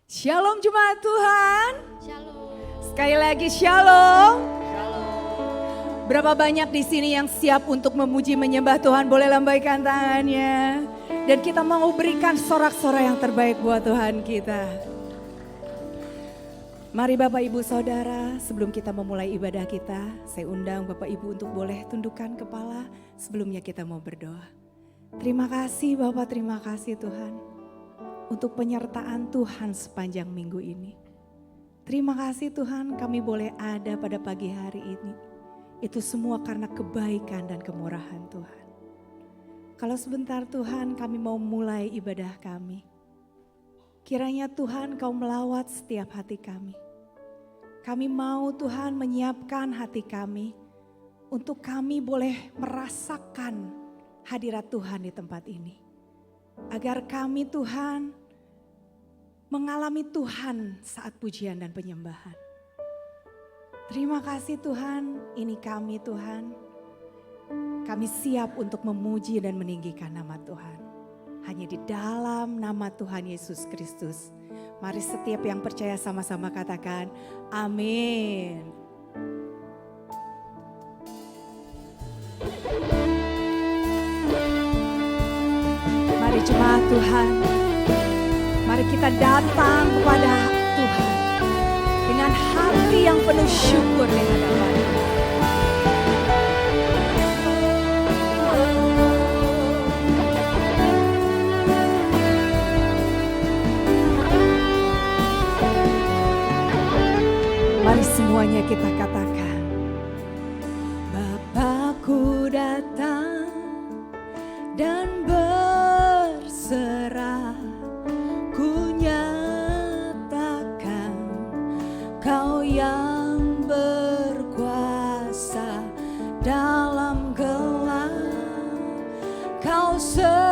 Shalom jemaat Tuhan. Shalom. Sekali lagi shalom. Shalom. Berapa banyak di sini yang siap untuk memuji menyembah Tuhan? Boleh lambaikan tangannya. Dan kita mau berikan sorak-sorai yang terbaik buat Tuhan kita. Mari Bapak Ibu Saudara, sebelum kita memulai ibadah kita, saya undang Bapak Ibu untuk boleh tundukkan kepala. Sebelumnya kita mau berdoa. Terima kasih Bapak, terima kasih Tuhan. Untuk penyertaan Tuhan sepanjang minggu ini. Terima kasih Tuhan kami boleh ada pada pagi hari ini. Itu semua karena kebaikan dan kemurahan Tuhan. Kalau sebentar Tuhan kami mau mulai ibadah kami. Kiranya Tuhan kau melawat setiap hati kami. Kami mau Tuhan menyiapkan hati kami. Untuk kami boleh merasakan hadirat Tuhan di tempat ini. Agar kami Tuhan mengalami Tuhan saat pujian dan penyembahan. Terima kasih Tuhan, ini kami Tuhan. Kami siap untuk memuji dan meninggikan nama Tuhan. Hanya di dalam nama Tuhan Yesus Kristus. Mari setiap yang percaya sama-sama katakan amin. Mari jemaat Tuhan, mari kita datang kepada Tuhan dengan hati yang penuh syukur di hadapan-Nya. Mari semuanya kita katakan, Bapakku datang dan berserah, ku nyatakan Kau yang berkuasa dalam gelap, Kau setia,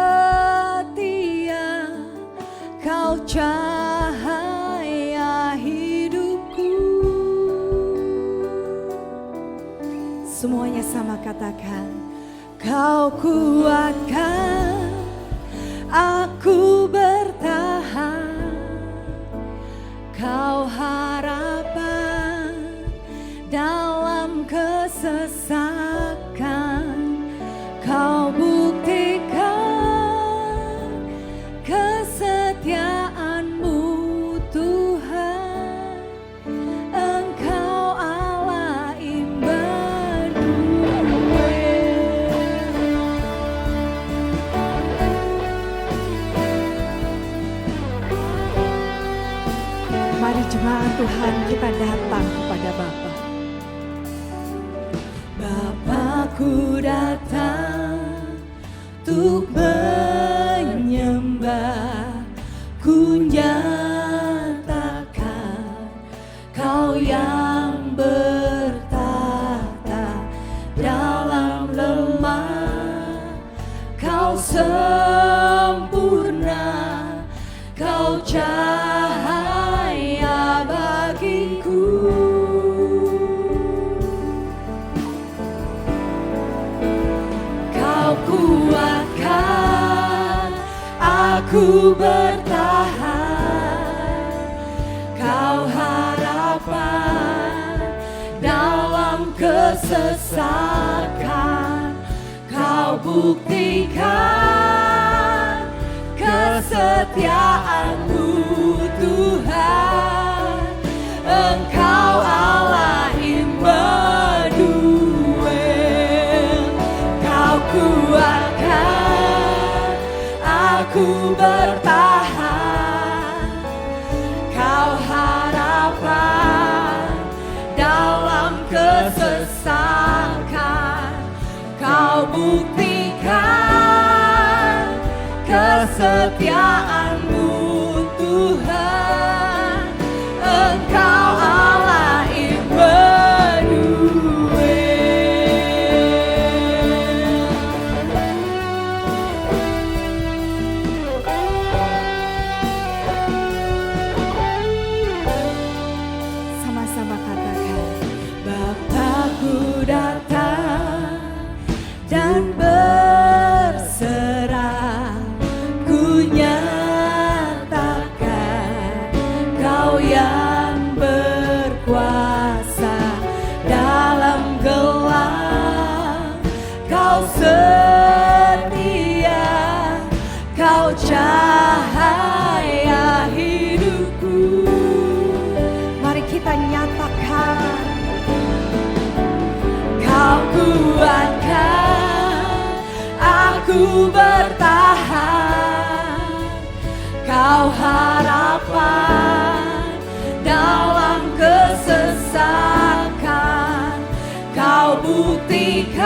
Kau cahaya hidupku. Semuanya sama katakan, Kau kuatkan aku bertahan, Kau harapan dalam kesesakan, Kau buktikan kesetiaan-Mu Tuhan, Engkau Allah Immanuel. Mari jemaat Tuhan kita datang kepada Bapa. Bapakku datang untuk menyembah, ku nyatakan Kau yang bertata dalam lemah, Kau sempurna, Kau cahaya bagiku. Kau kuatkan aku bertahan, Kau harapan dalam kesesakan, Kau buktikan kesetiaan-Mu Tuhan, Engkau Allah Immanuel. Kau kuatkan aku bertahan, Kau harapan dalam kesesakan, Kau buktikan kesetiaan-Mu Tuhan, Engkau Allah Immanuel. Sama-sama katakan, Bapakku datang dan berserah, ku Kau yang berkuasa dalam gelap, Kau setia, Kau cahaya hidupku. Mari kita nyatakan, Kau kuatkan aku bertahan, Kau harapan dalam kesesakan, Kau buktikan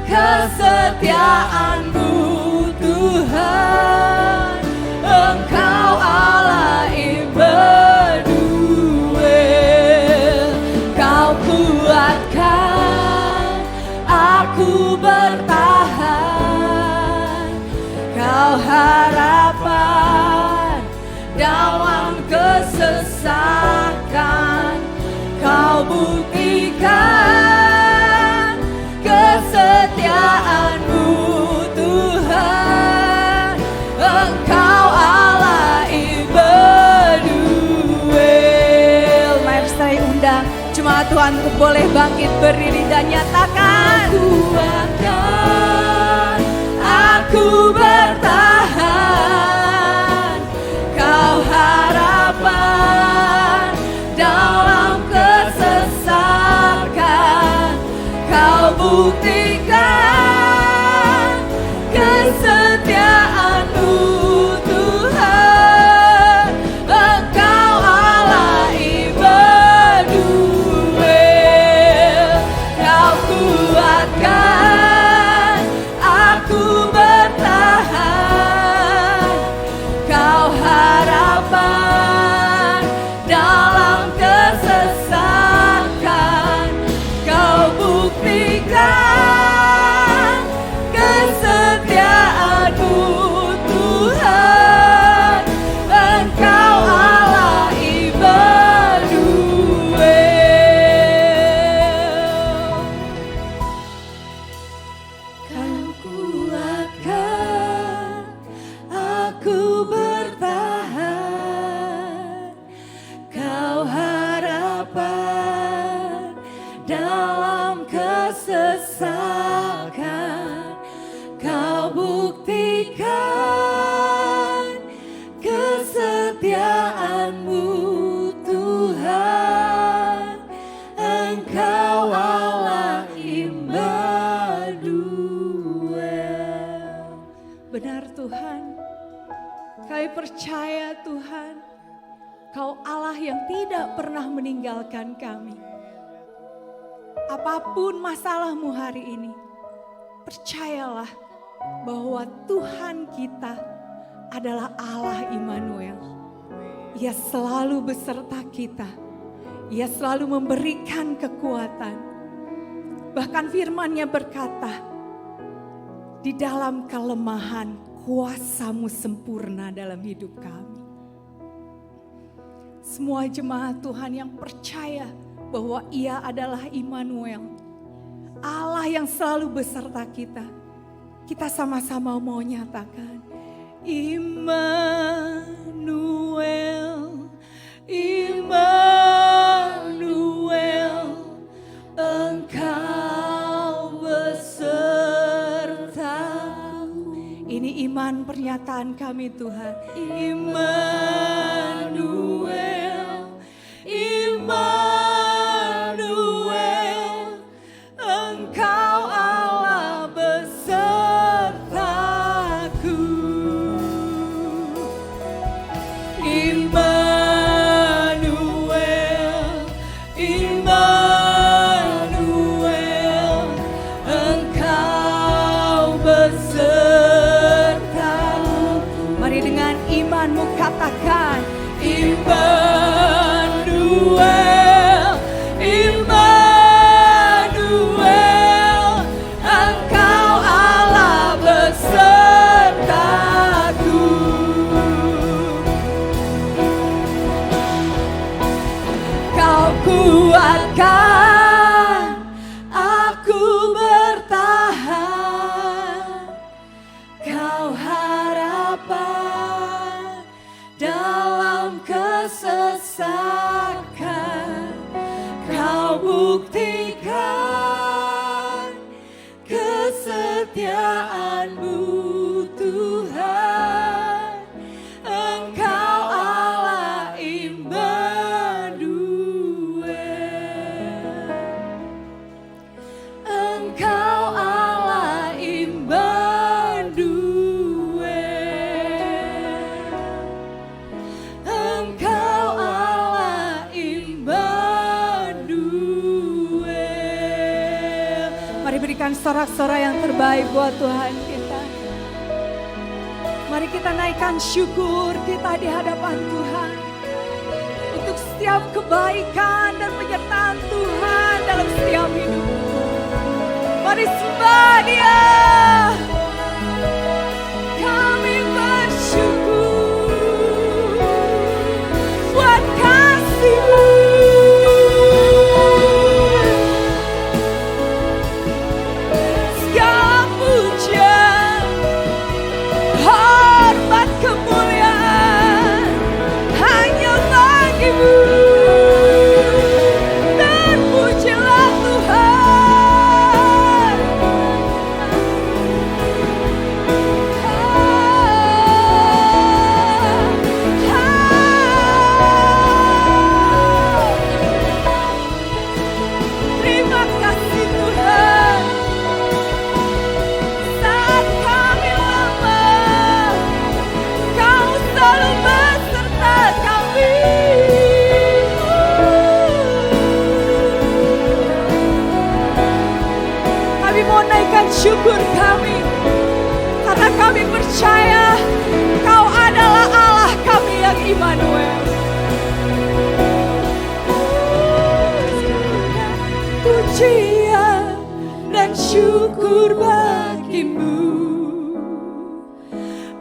kesetiaan-Mu Tuhan. Engkau Allah Immanuel, Kau kuatkan aku bertahan, Kau harapan dalam kesesakan, Kau buktikan kesetiaan-Mu Tuhan. Engkau Allah Immanuel. Mari saya undang jemaat Tuhan untuk boleh bangkit berdiri dan nyatakan, kuatkan aku bertahan, Kau harapan dalam kesesakan, Kau buktikan kesetiaan-Mu Tuhan. Engkau Allah Immanuel, Kau kuatkan aku bertahan, Kau harapan dalam kesesakan, Kau buktikan kesetiaan-Mu Tuhan. Engkau Allah Immanuel, Kau kuatkan aku bertahan, Kau harapan dalam kesesakan, Kau buktikan kesetiaan-Mu Tuhan. Engkau Allah Immanuel. Benar Tuhan, kami percaya Tuhan, Kau Allah yang tidak pernah meninggalkan kami. Apapun masalahmu hari ini, percayalah bahwa Tuhan kita adalah Allah Immanuel. Ia selalu beserta kita. Ia selalu memberikan kekuatan. Bahkan firman-Nya berkata, di dalam kelemahan kuasa-Mu sempurna dalam hidup kami. Semua jemaat Tuhan yang percaya bahwa Ia adalah Immanuel, Allah yang selalu beserta kita. Kita sama-sama mau nyatakan, Immanuel, Immanuel, Engkau besertaku. Ini iman pernyataan kami Tuhan. Immanuel, Immanuel, Engkau Allah besertaku. Immanuel, Immanuel, Engkau besertaku. Mari dengan imanmu katakan, Immanuel, Immanuel, Engkau Allah besertaku. Kau kuatkan aku bertahan, Kau harapan dalam sesakan Kau buktikan kesetiaan-Mu Tuhan. Engkau Allah Immanuel, Engkau Allah Immanuel, Engkau Allah Immanuel. Mari berikan sorak-sorai yang terbaik buat Tuhan kita. Mari kita naikkan syukur kita di hadapan Tuhan untuk setiap kebaikan dan penyertaan Tuhan dalam setiap hidup. Mari sembah Dia. Kami bersyukur buat kasih-Mu. Segala pujian, hormat, kemuliaan hanya bagi-Mu. Terpujilah Tuhan. Terima kasih Tuhan. Saat kami lemah, Kau selalu beserta kami. Kami mau naikkan syukur kami, karena kami percaya Kau adalah Allah kami yang Immanuel. Pujian dan syukur bagi-Mu,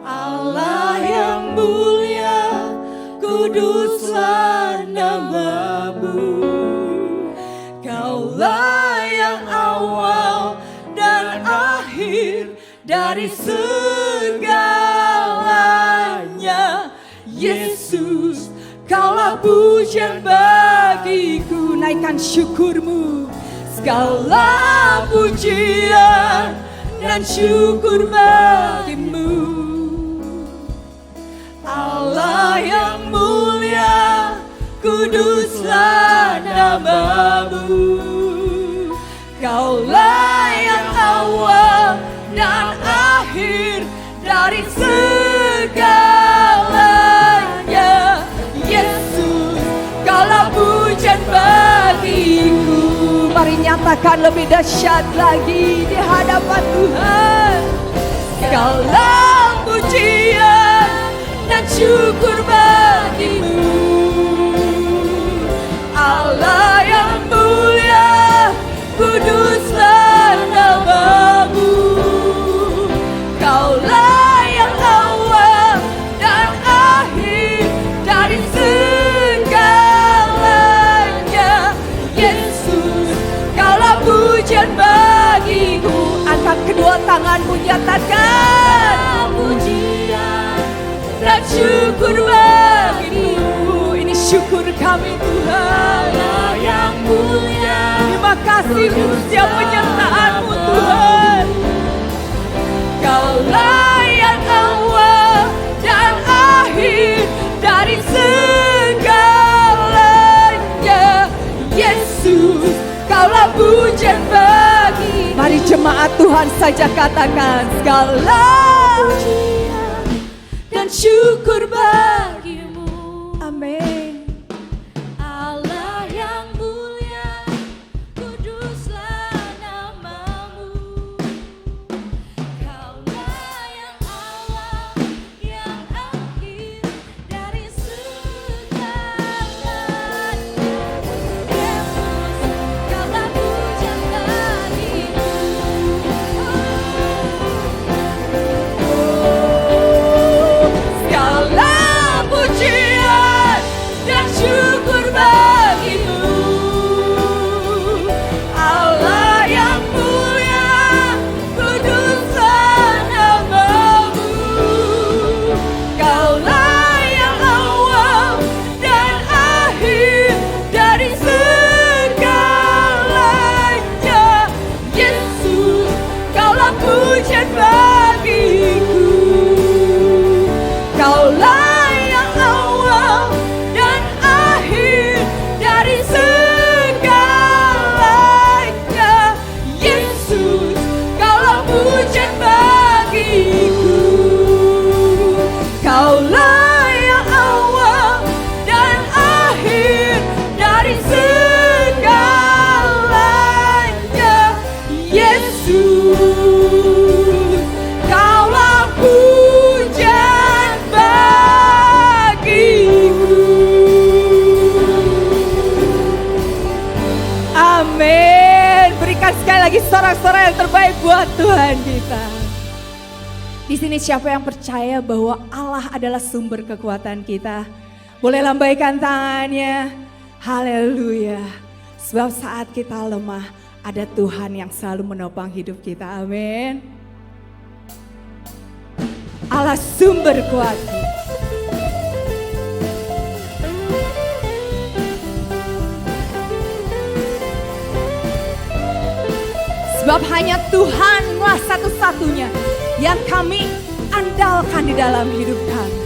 Allah yang mulia, kuduslah nama-Mu. Kaulah yang awal dan akhir dari segalanya. Yesus, Kaulah pujian bagiku. Naikkan syukur-Mu. Segala pujian dan syukur bagi-Mu, Allah yang mulia, kuduslah nama-Mu. Kaulah yang awal dan akhir dari segalanya. Yesus, Kaulah pujian bagiku. Mari nyatakan lebih dahsyat lagi di hadapan Tuhan. Kaulah pujian dan syukur bagi-Mu, Allah yang mulia, kuduslah nama-Mu. Kaulah yang awal dan akhir dari segalanya. Yesus, Kaulah pujian bagiku. Angkat kedua tanganmu, nyatakan pujian dan syukur bagi-Mu. Ini syukur kami Tuhan, Allah yang mulia. Terima kasih untuk setiap penyertaan-Mu Tuhan. Kaulah yang awal dan akhir dari segalanya. Yesus, Kaulah pujian bagi. Mari jemaat Tuhan saja katakan, segala pujian dan syukur bagi-Mu. Amin. Allah yang mulia, kuduslah nama-Mu. Kaulah yang awal, yang akhir dari segalanya. Yesus, Kaulah pujian bagiku. Segala lagi sorak-sorai yang terbaik buat Tuhan kita. Di sini siapa yang percaya bahwa Allah adalah sumber kekuatan kita? Boleh lambaikan tangannya. Haleluya. Sebab saat kita lemah, ada Tuhan yang selalu menopang hidup kita. Amin. Allah sumber kuatku. Sebab hanya Tuhanlah satu-satunya yang kami andalkan di dalam hidup kami.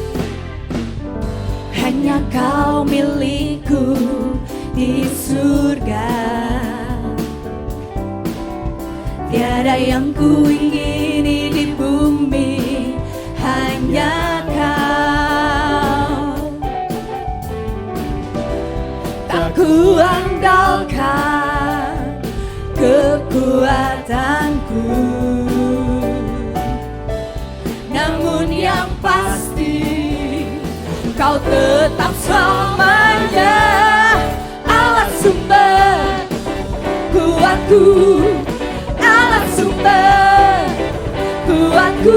Hanya Kau milikku di surga. Tiada yang ku ingini di bumi, hanya Kau. Tak ku andalkan kekuatanku, namun yang pasti Kau tetap selamanya Allah sumber kuatku, Allah sumber kuatku,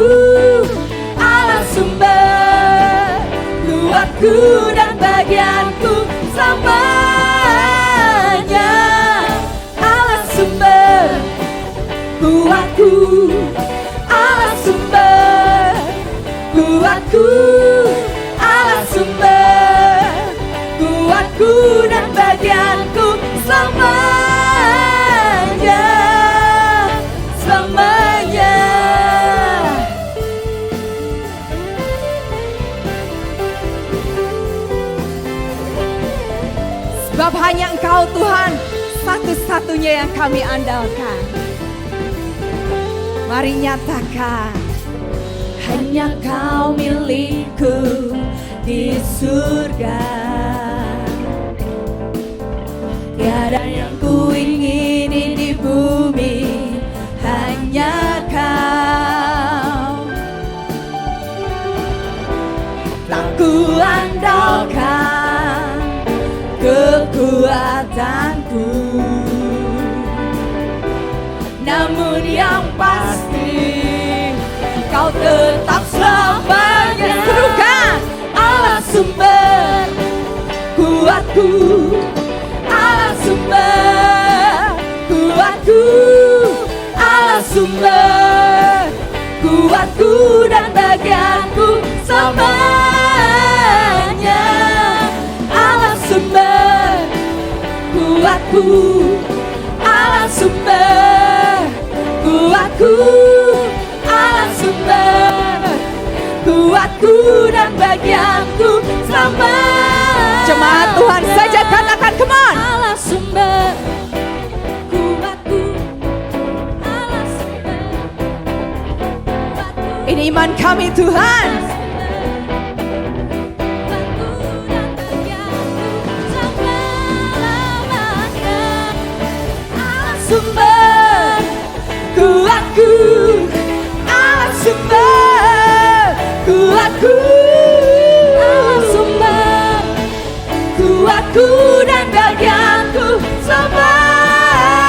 Allah sumber kuatku dan bagianku selamanya. Allah sumber kuatku, Allah sumber kuatku, Allah sumber kuatku dan bagianku selamanya, selamanya. Sebab hanya Engkau Tuhan, satu-satunya yang kami andalkan. Mari nyatakan, hanya Kau milikku di surga. Tiada yang ku ingini di bumi, hanya Kau. Tak ku andalkan kekuatanku, namun yang pasti Kau tetap selamanya. Serukan, Allah sumber kuatku, Allah sumber kuatku, Allah sumber kuatku dan bagianku selamanya. Allah sumber kuatku, Allah sumber kuatku, Allah sumber kuatku dan bagianku selamanya. Jemaat Tuhan saja katakan, come on. Allah sumber kuatku, Allah sumber kuatku. Ini iman kami Tuhan. Sumber kuatku, Allah sumber kuatku, Allah sumber kuatku dan bagianku selamanya,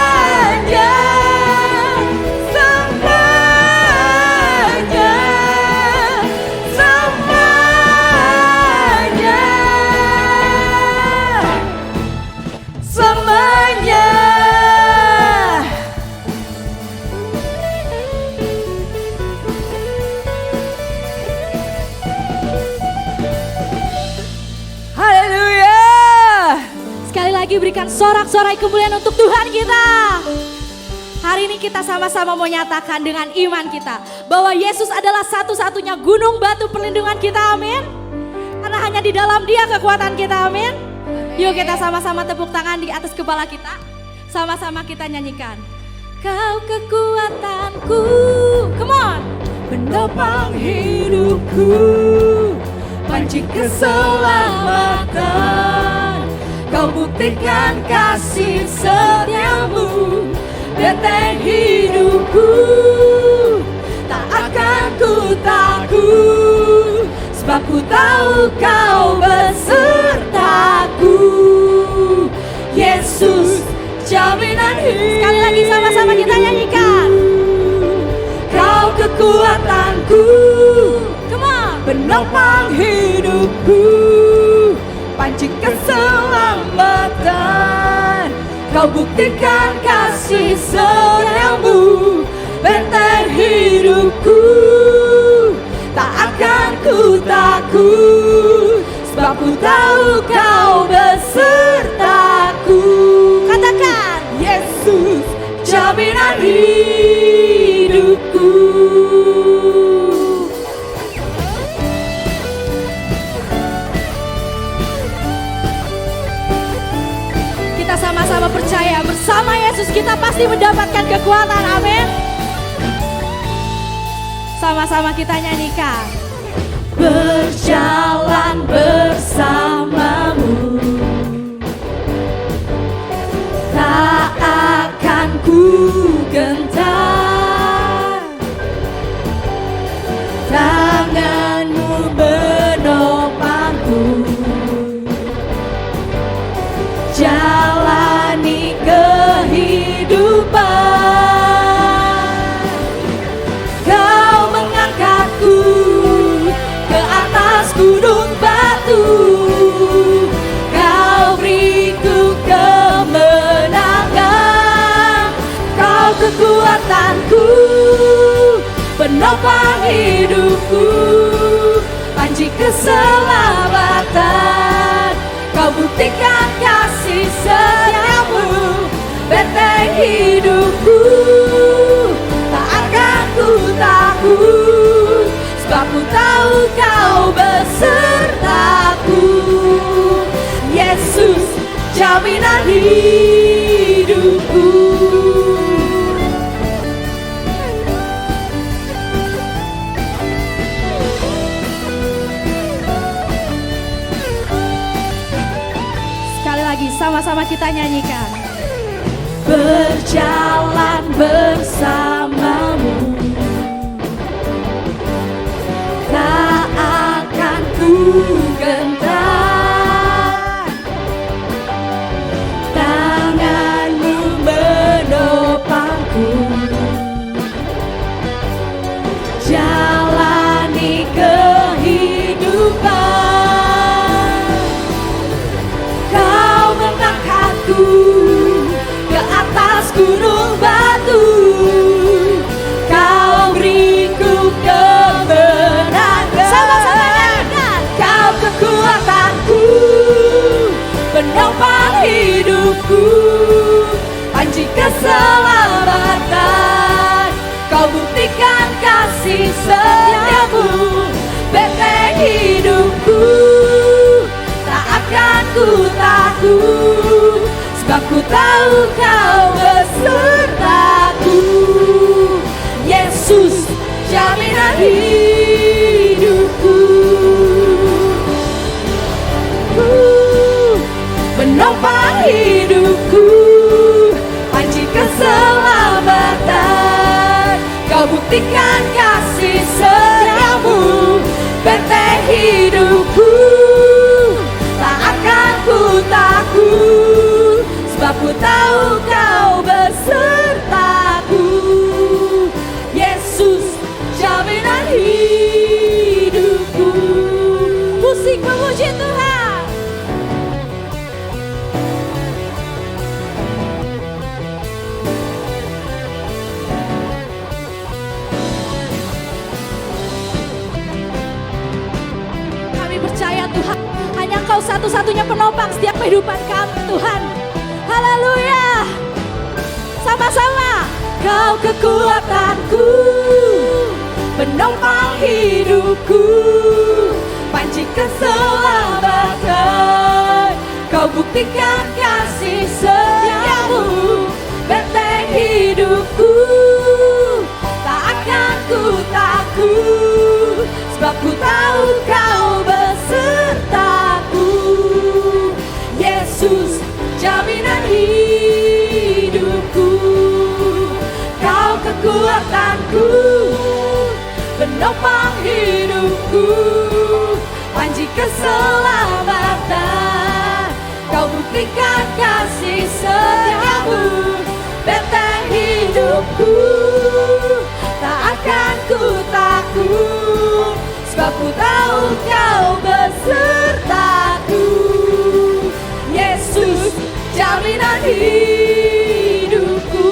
selamanya, selamanya, selamanya. Lagi berikan sorak-sorai kemuliaan untuk Tuhan kita. Hari ini kita sama-sama mau nyatakan dengan iman kita bahwa Yesus adalah satu-satunya gunung batu perlindungan kita, amin. Karena hanya di dalam Dia kekuatan kita, amin. Yuk kita sama-sama tepuk tangan di atas kepala kita. Sama-sama kita nyanyikan. Kau kekuatanku, come on. Penopang hidupku, panci keselamatan. Kau buktikan kasih setiamu, benteng hidupku. Tak akan ku takut, sebab ku tahu Kau besertaku. Yesus jaminan hidup. Sekali lagi sama-sama kita nyanyi. penopang hidupku, pancing keselamatan. Kau buktikan kasih setiamu, benteng hidupku. Tak akan ku takut, sebab ku tahu kau besertaku. Katakan, Yesus, jaminan hidupku. Kita sama-sama percaya, bersama Yesus kita pasti mendapatkan kekuatan, amin. Sama-sama kita nyanyikan. Berjalan bersamamu, tak akan ku gentar. Tanganmu menopangku, jalani kehidupan. Kau mengangkatku ke atas gunung batu, kau beriku kemenangan. Kau kekuatanku, penopang hidupku, panci keselamatan. Kau buktikan kasih setiamu, benteng hidupku. Tak akan ku takut, sebab ku tahu kau besertaku. Yesus, jaminan hidupku. Sekali lagi sama-sama kita nyanyikan. Berjalan bersamamu, tak akan ku gentar. Tanganmu menopangku, jalani kehidupan. Kau mengangkatku ke atas gunung batu, kau beriku kemenangan. Sama-sama nyanyikan. Kau kekuatanku, penopang hidupku, panci keselamatan. Kau buktikan kasih setiamu, benteng hidupku. Tak akan ku takut, sebab ku tahu kau besertaku. Yesus, jaminan hidupku. Menopang hidupku, panci keselamatan. Kau buktikan kasih setiamu, benteng hidupku. Tak akan ku takut, sebab ku tahu kau besertaku. Yesus, jaminan hidupku. Musik memuji Tuhan. Kami percaya Tuhan, hanya Kau satu-satunya penopang setiap kehidupan kami Tuhan. Haleluya. Sama-sama. Kau kekuatanku, penopang hidupku, panci keselamatan. Kau buktikan kasih setiamu, benteng hidupku. Tak akan ku takut, sebab ku tahu kau besertaku. Yesus, jaminan hidupku. Kau kekuatanku, penopang hidupku, panci keselamatan. Kau buktikan kasih setiamu, benteng hidupku. Tak akan ku takut, sebab ku Ku tahu Kau besertaku, Yesus jaminan hidupku.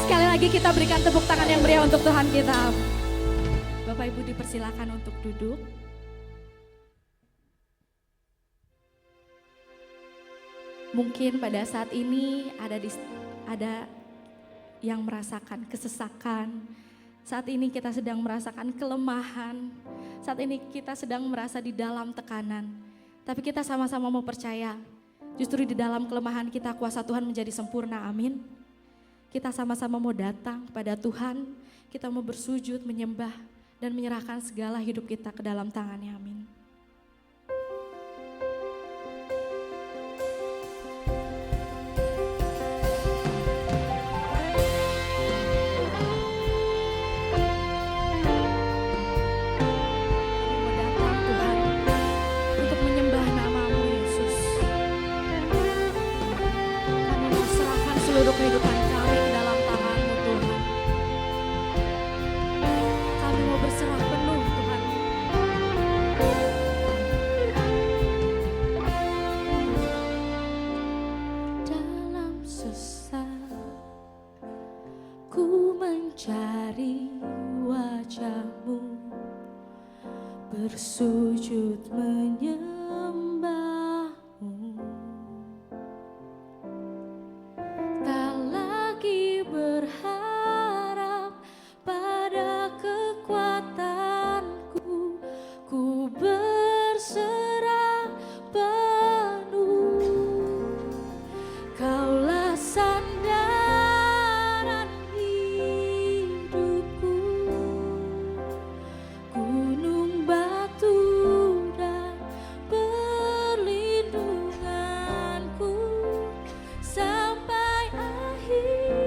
Sekali lagi kita berikan tepuk tangan yang meriah untuk Tuhan kita. Bapak Ibu dipersilakan untuk duduk. Mungkin pada saat ini ada yang merasakan kesesakan. Saat ini kita sedang merasakan kelemahan. Saat ini kita sedang merasa di dalam tekanan. Tapi kita sama-sama mau percaya, justru di dalam kelemahan kita kuasa Tuhan menjadi sempurna, amin. Kita sama-sama mau datang kepada Tuhan, kita mau bersujud, menyembah, dan menyerahkan segala hidup kita ke dalam tangan-Nya, amin. Seluruh kehidupan kami ke dalam tangan-Mu Tuhan. Kami mau berserah penuh Tuhan. Dalam susah ku mencari wajah-Mu, bersujud menyembah. Berharap pada kekuatanku, ku berserah penuh. Kaulah sandaran hidupku, gunung batu dan perlindunganku sampai akhir.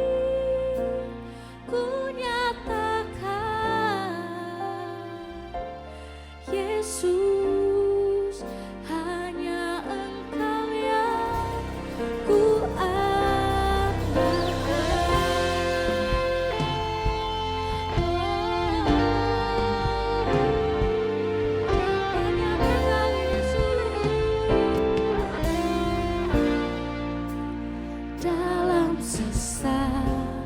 Ku nyatakan, Yesus, hanya Engkau yang ku andalkan. Hanya Engkau Yesus. Dalam sesat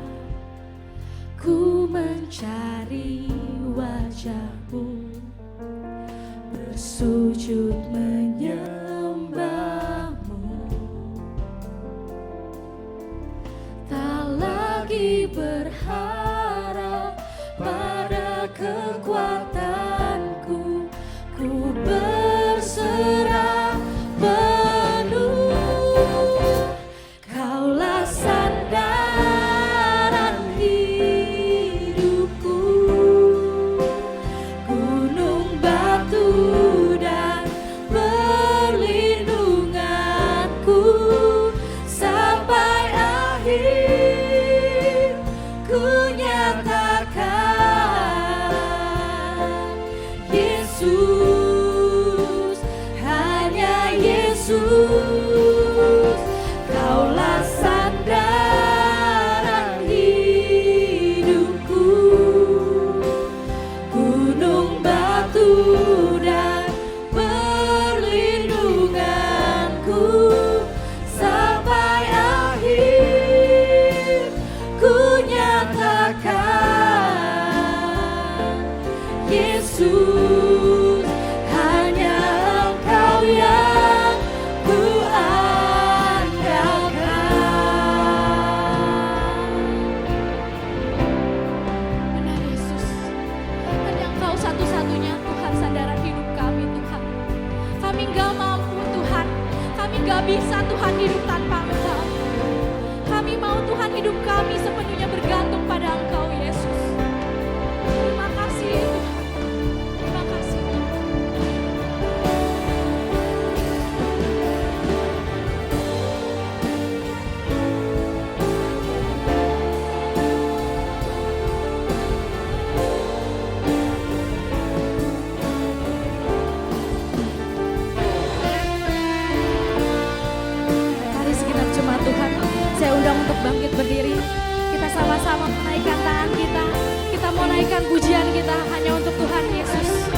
ku mencari wajah-Mu, bersujud menyembah-Mu. Tak lagi berharap pada kekuatanku, ku berserah penuh. Kaulah sandaran hidupku, gunung batu dan perlindunganku sampai akhir. Ku nyatakan, Yesus, hanya Yesus. Kaulah sandaran hidupku, gunung batu dan perlindunganku sampai akhir. Ku nyatakan, Yesus, hanya Engkau yang ku andalkan. Benar Yesus, hanya Engkau satu-satunya Tuhan sandaran hidup kami Tuhan. Kami gak mampu Tuhan, kami gak bisa Tuhan hidup tanpa Engkau. Kami mau Tuhan hidup kami sepenuhnya bergantung pada Engkau Yesus. Terima kasih Tuhan, terima kasih Tuhan. naikkan pujian kita hanya untuk Tuhan Yesus.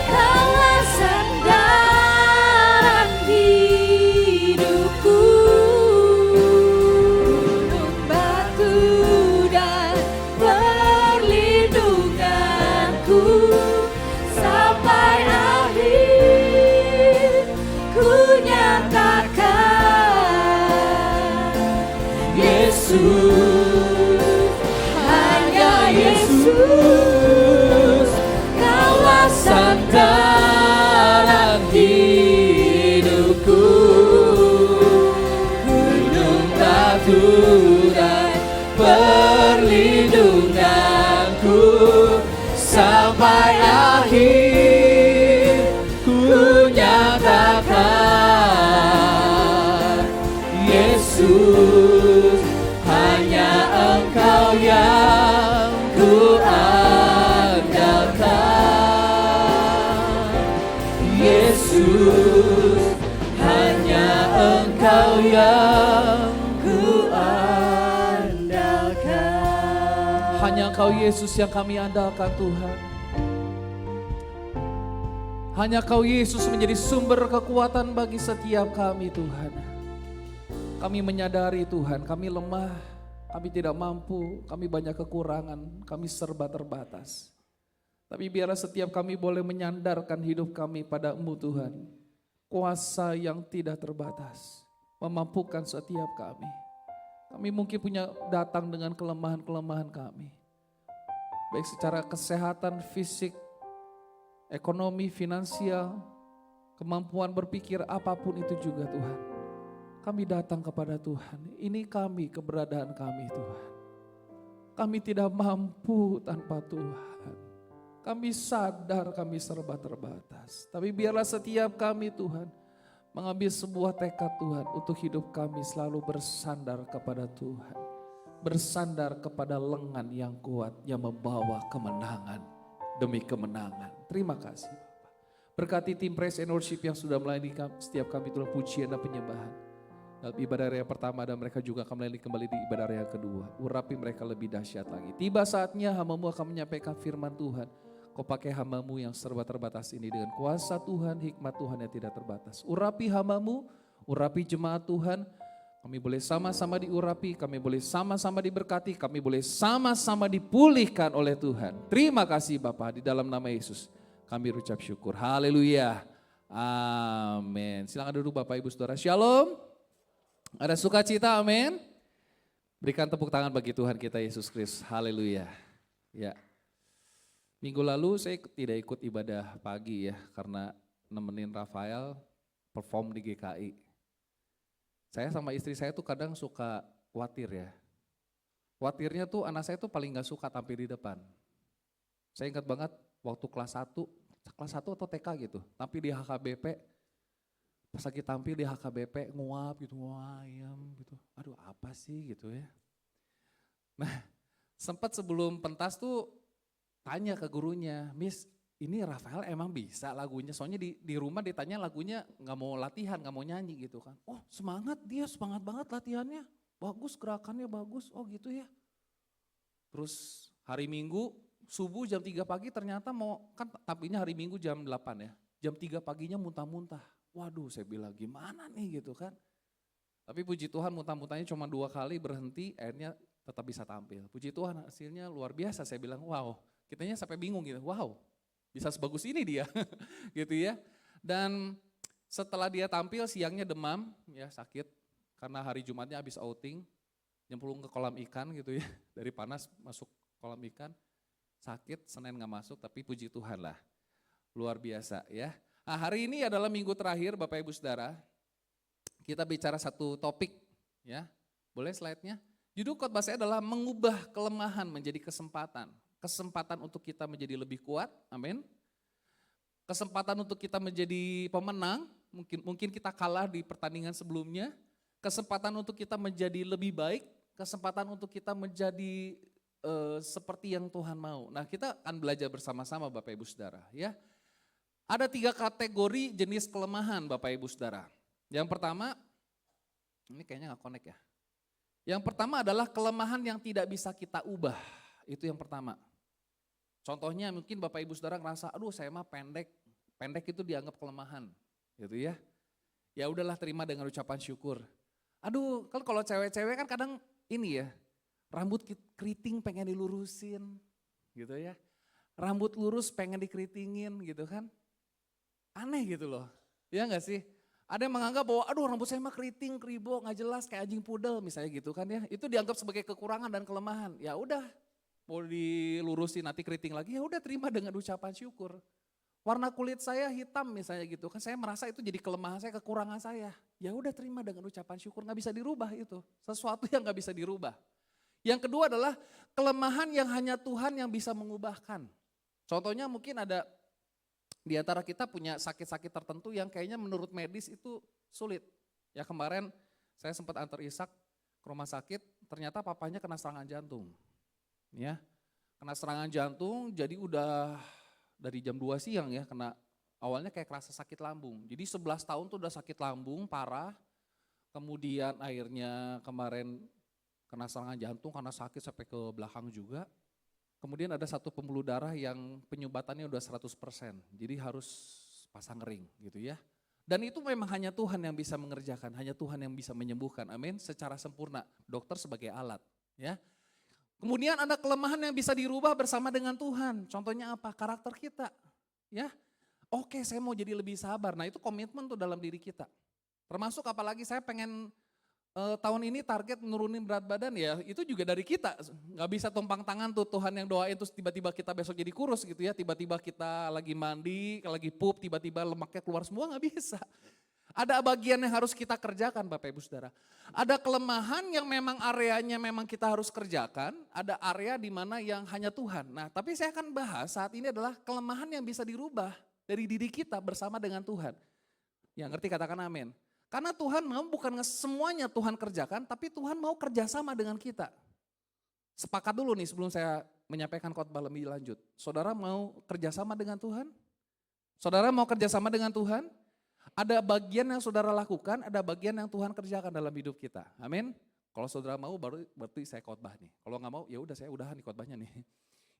Kaulah sandaran hidupku, gunung batu dan perlindunganku, sampai akhir ku nyatakan Yesus, hanya Yesus, Kaulah sandaran hidupku, gunung batu dan perlindunganku, sampai akhir ku nyatakan Yesus, hanya Engkau yang ku andalkan. Yesus, hanya Engkau yang ku andalkan. Hanya Engkau Yesus yang kami andalkan Tuhan. Hanya Kau Yesus menjadi sumber kekuatan bagi setiap kami Tuhan. Kami menyadari Tuhan, kami lemah, kami tidak mampu, kami banyak kekurangan, kami serba terbatas. Tapi biarlah setiap kami boleh menyandarkan hidup kami pada-Mu Tuhan. Kuasa yang tidak terbatas, memampukan setiap kami. Kami mungkin punya datang dengan kelemahan-kelemahan kami. Baik secara kesehatan fisik, ekonomi, finansial, kemampuan berpikir, apapun itu juga Tuhan. Kami datang kepada Tuhan, ini kami, keberadaan kami Tuhan. Kami tidak mampu tanpa Tuhan. Kami sadar kami serba terbatas. Tapi biarlah setiap kami Tuhan mengambil sebuah tekad Tuhan untuk hidup kami selalu bersandar kepada Tuhan. Bersandar kepada lengan yang kuat yang membawa kemenangan demi kemenangan. Terima kasih Bapak. Berkati tim Praise and Worship yang sudah melayani setiap kami Tuhan pujian dan penyembahan. Dalam ibadah area pertama dan mereka juga akan melayani kembali di ibadah area kedua. Urapi mereka lebih dahsyat lagi. Tiba saatnya hamba-Mu akan menyampaikan firman Tuhan. Kau pakai hamba-Mu yang serba terbatas ini dengan kuasa Tuhan, hikmat Tuhan yang tidak terbatas. Urapi hamba-Mu, urapi jemaat Tuhan. Kami boleh sama-sama diurapi, kami boleh sama-sama diberkati, kami boleh sama-sama dipulihkan oleh Tuhan. Terima kasih Bapa, di dalam nama Yesus kami ucap syukur. Haleluya. Amin. Silakan duduk Bapak Ibu Saudara. Shalom. Ada sukacita, amin. Berikan tepuk tangan bagi Tuhan kita Yesus Kristus. Haleluya. Ya. Minggu lalu saya tidak ikut ibadah pagi ya, karena nemenin Rafael perform di GKI. Saya sama istri saya tuh kadang suka khawatir ya. Khawatirnya tuh anak saya tuh paling gak suka tampil di depan. Saya ingat banget waktu kelas 1 atau TK gitu, tampil di HKBP. Pas lagi tampil di HKBP nguap gitu, ayam gitu. Aduh apa sih gitu ya. Nah sempat sebelum pentas tuh tanya ke gurunya, Miss ini Rafael emang bisa lagunya, soalnya di rumah ditanya lagunya gak mau latihan, gak mau nyanyi gitu kan. Oh semangat, dia semangat banget latihannya, bagus gerakannya bagus, oh gitu ya. Terus hari Minggu subuh jam 3 pagi ternyata mau, kan tampilnya hari Minggu jam 8 ya. Jam 3 paginya muntah-muntah, waduh saya bilang gimana nih gitu kan. Tapi puji Tuhan muntah-muntahnya cuma 2 kali berhenti, akhirnya tetap bisa tampil. Puji Tuhan hasilnya luar biasa, saya bilang wow. Kitanya sampai bingung gitu, wow bisa sebagus ini dia gitu ya. Dan setelah dia tampil siangnya demam, ya sakit karena hari Jumatnya habis outing, nyemplung ke kolam ikan gitu ya, dari panas masuk kolam ikan, sakit, Senin gak masuk tapi puji Tuhan lah, luar biasa ya. Nah hari ini adalah minggu terakhir Bapak Ibu Saudara, kita bicara satu topik ya, boleh slide-nya? Judul khotbah saya adalah mengubah kelemahan menjadi kesempatan. Kesempatan untuk kita menjadi lebih kuat, amin. Kesempatan untuk kita menjadi pemenang, mungkin kita kalah di pertandingan sebelumnya. Kesempatan untuk kita menjadi lebih baik, kesempatan untuk kita menjadi seperti yang Tuhan mau. Nah kita akan belajar bersama-sama Bapak Ibu Saudara ya. Ada 3 kategori jenis kelemahan Bapak Ibu Saudara. Yang pertama, ini kayaknya gak connect ya. Yang pertama adalah kelemahan yang tidak bisa kita ubah. Itu yang pertama. Contohnya mungkin Bapak Ibu Saudara ngerasa, aduh saya mah pendek. Pendek itu dianggap kelemahan gitu ya. Ya udahlah terima dengan ucapan syukur. Aduh kalau cewek-cewek kan kadang ini ya, rambut keriting pengen dilurusin gitu ya. Rambut lurus pengen dikeritingin gitu kan. Aneh gitu loh, ya enggak sih? Ada yang menganggap bahwa aduh rambut saya mah keriting, kribo, gak jelas kayak anjing pudel misalnya gitu kan ya. Itu dianggap sebagai kekurangan dan kelemahan. Ya udah, mau dilurusin nanti keriting lagi, ya udah terima dengan ucapan syukur. Warna kulit saya hitam misalnya gitu kan, saya merasa itu jadi kelemahan saya, kekurangan saya. Ya udah terima dengan ucapan syukur, gak bisa dirubah itu. Sesuatu yang gak bisa dirubah. Yang kedua adalah kelemahan yang hanya Tuhan yang bisa mengubahkan. Contohnya mungkin ada di antara kita punya sakit-sakit tertentu yang kayaknya menurut medis itu sulit. Ya kemarin saya sempat antar Ishak ke rumah sakit, ternyata papanya kena serangan jantung. Ya, kena serangan jantung jadi udah dari jam 2 siang ya, kena awalnya kayak kerasa sakit lambung. Jadi 11 tahun tuh udah sakit lambung parah, kemudian akhirnya kemarin kena serangan jantung karena sakit sampai ke belakang juga. Kemudian ada satu pembuluh darah yang penyubatannya udah 100%, jadi harus pasang ring gitu ya. Dan itu memang hanya Tuhan yang bisa mengerjakan, hanya Tuhan yang bisa menyembuhkan, amin, secara sempurna. Dokter sebagai alat ya. Kemudian ada kelemahan yang bisa dirubah bersama dengan Tuhan, contohnya apa? Karakter kita ya. Oke saya mau jadi lebih sabar, nah itu komitmen tuh dalam diri kita. Termasuk apalagi saya pengen tahun ini target menurunin berat badan ya, itu juga dari kita. Gak bisa tumpang tangan tuh Tuhan yang doain terus tiba-tiba kita besok jadi kurus gitu ya. Tiba-tiba kita lagi mandi, lagi pup, tiba-tiba lemaknya keluar semua, gak bisa. Ada bagian yang harus kita kerjakan Bapak Ibu Saudara. Ada kelemahan yang memang areanya memang kita harus kerjakan, ada area di mana yang hanya Tuhan. Nah tapi saya akan bahas saat ini adalah kelemahan yang bisa dirubah dari diri kita bersama dengan Tuhan. Yang ngerti katakan amin. Karena Tuhan mau bukan semuanya Tuhan kerjakan, tapi Tuhan mau kerjasama dengan kita. Sepakat dulu nih sebelum saya menyampaikan khotbah lebih lanjut. Saudara mau kerjasama dengan Tuhan? Saudara mau kerjasama dengan Tuhan? Ada bagian yang saudara lakukan, ada bagian yang Tuhan kerjakan dalam hidup kita. Amin. Kalau saudara mau baru berarti saya khotbah nih. Kalau nggak mau ya udah saya udahan nih khotbahnya nih.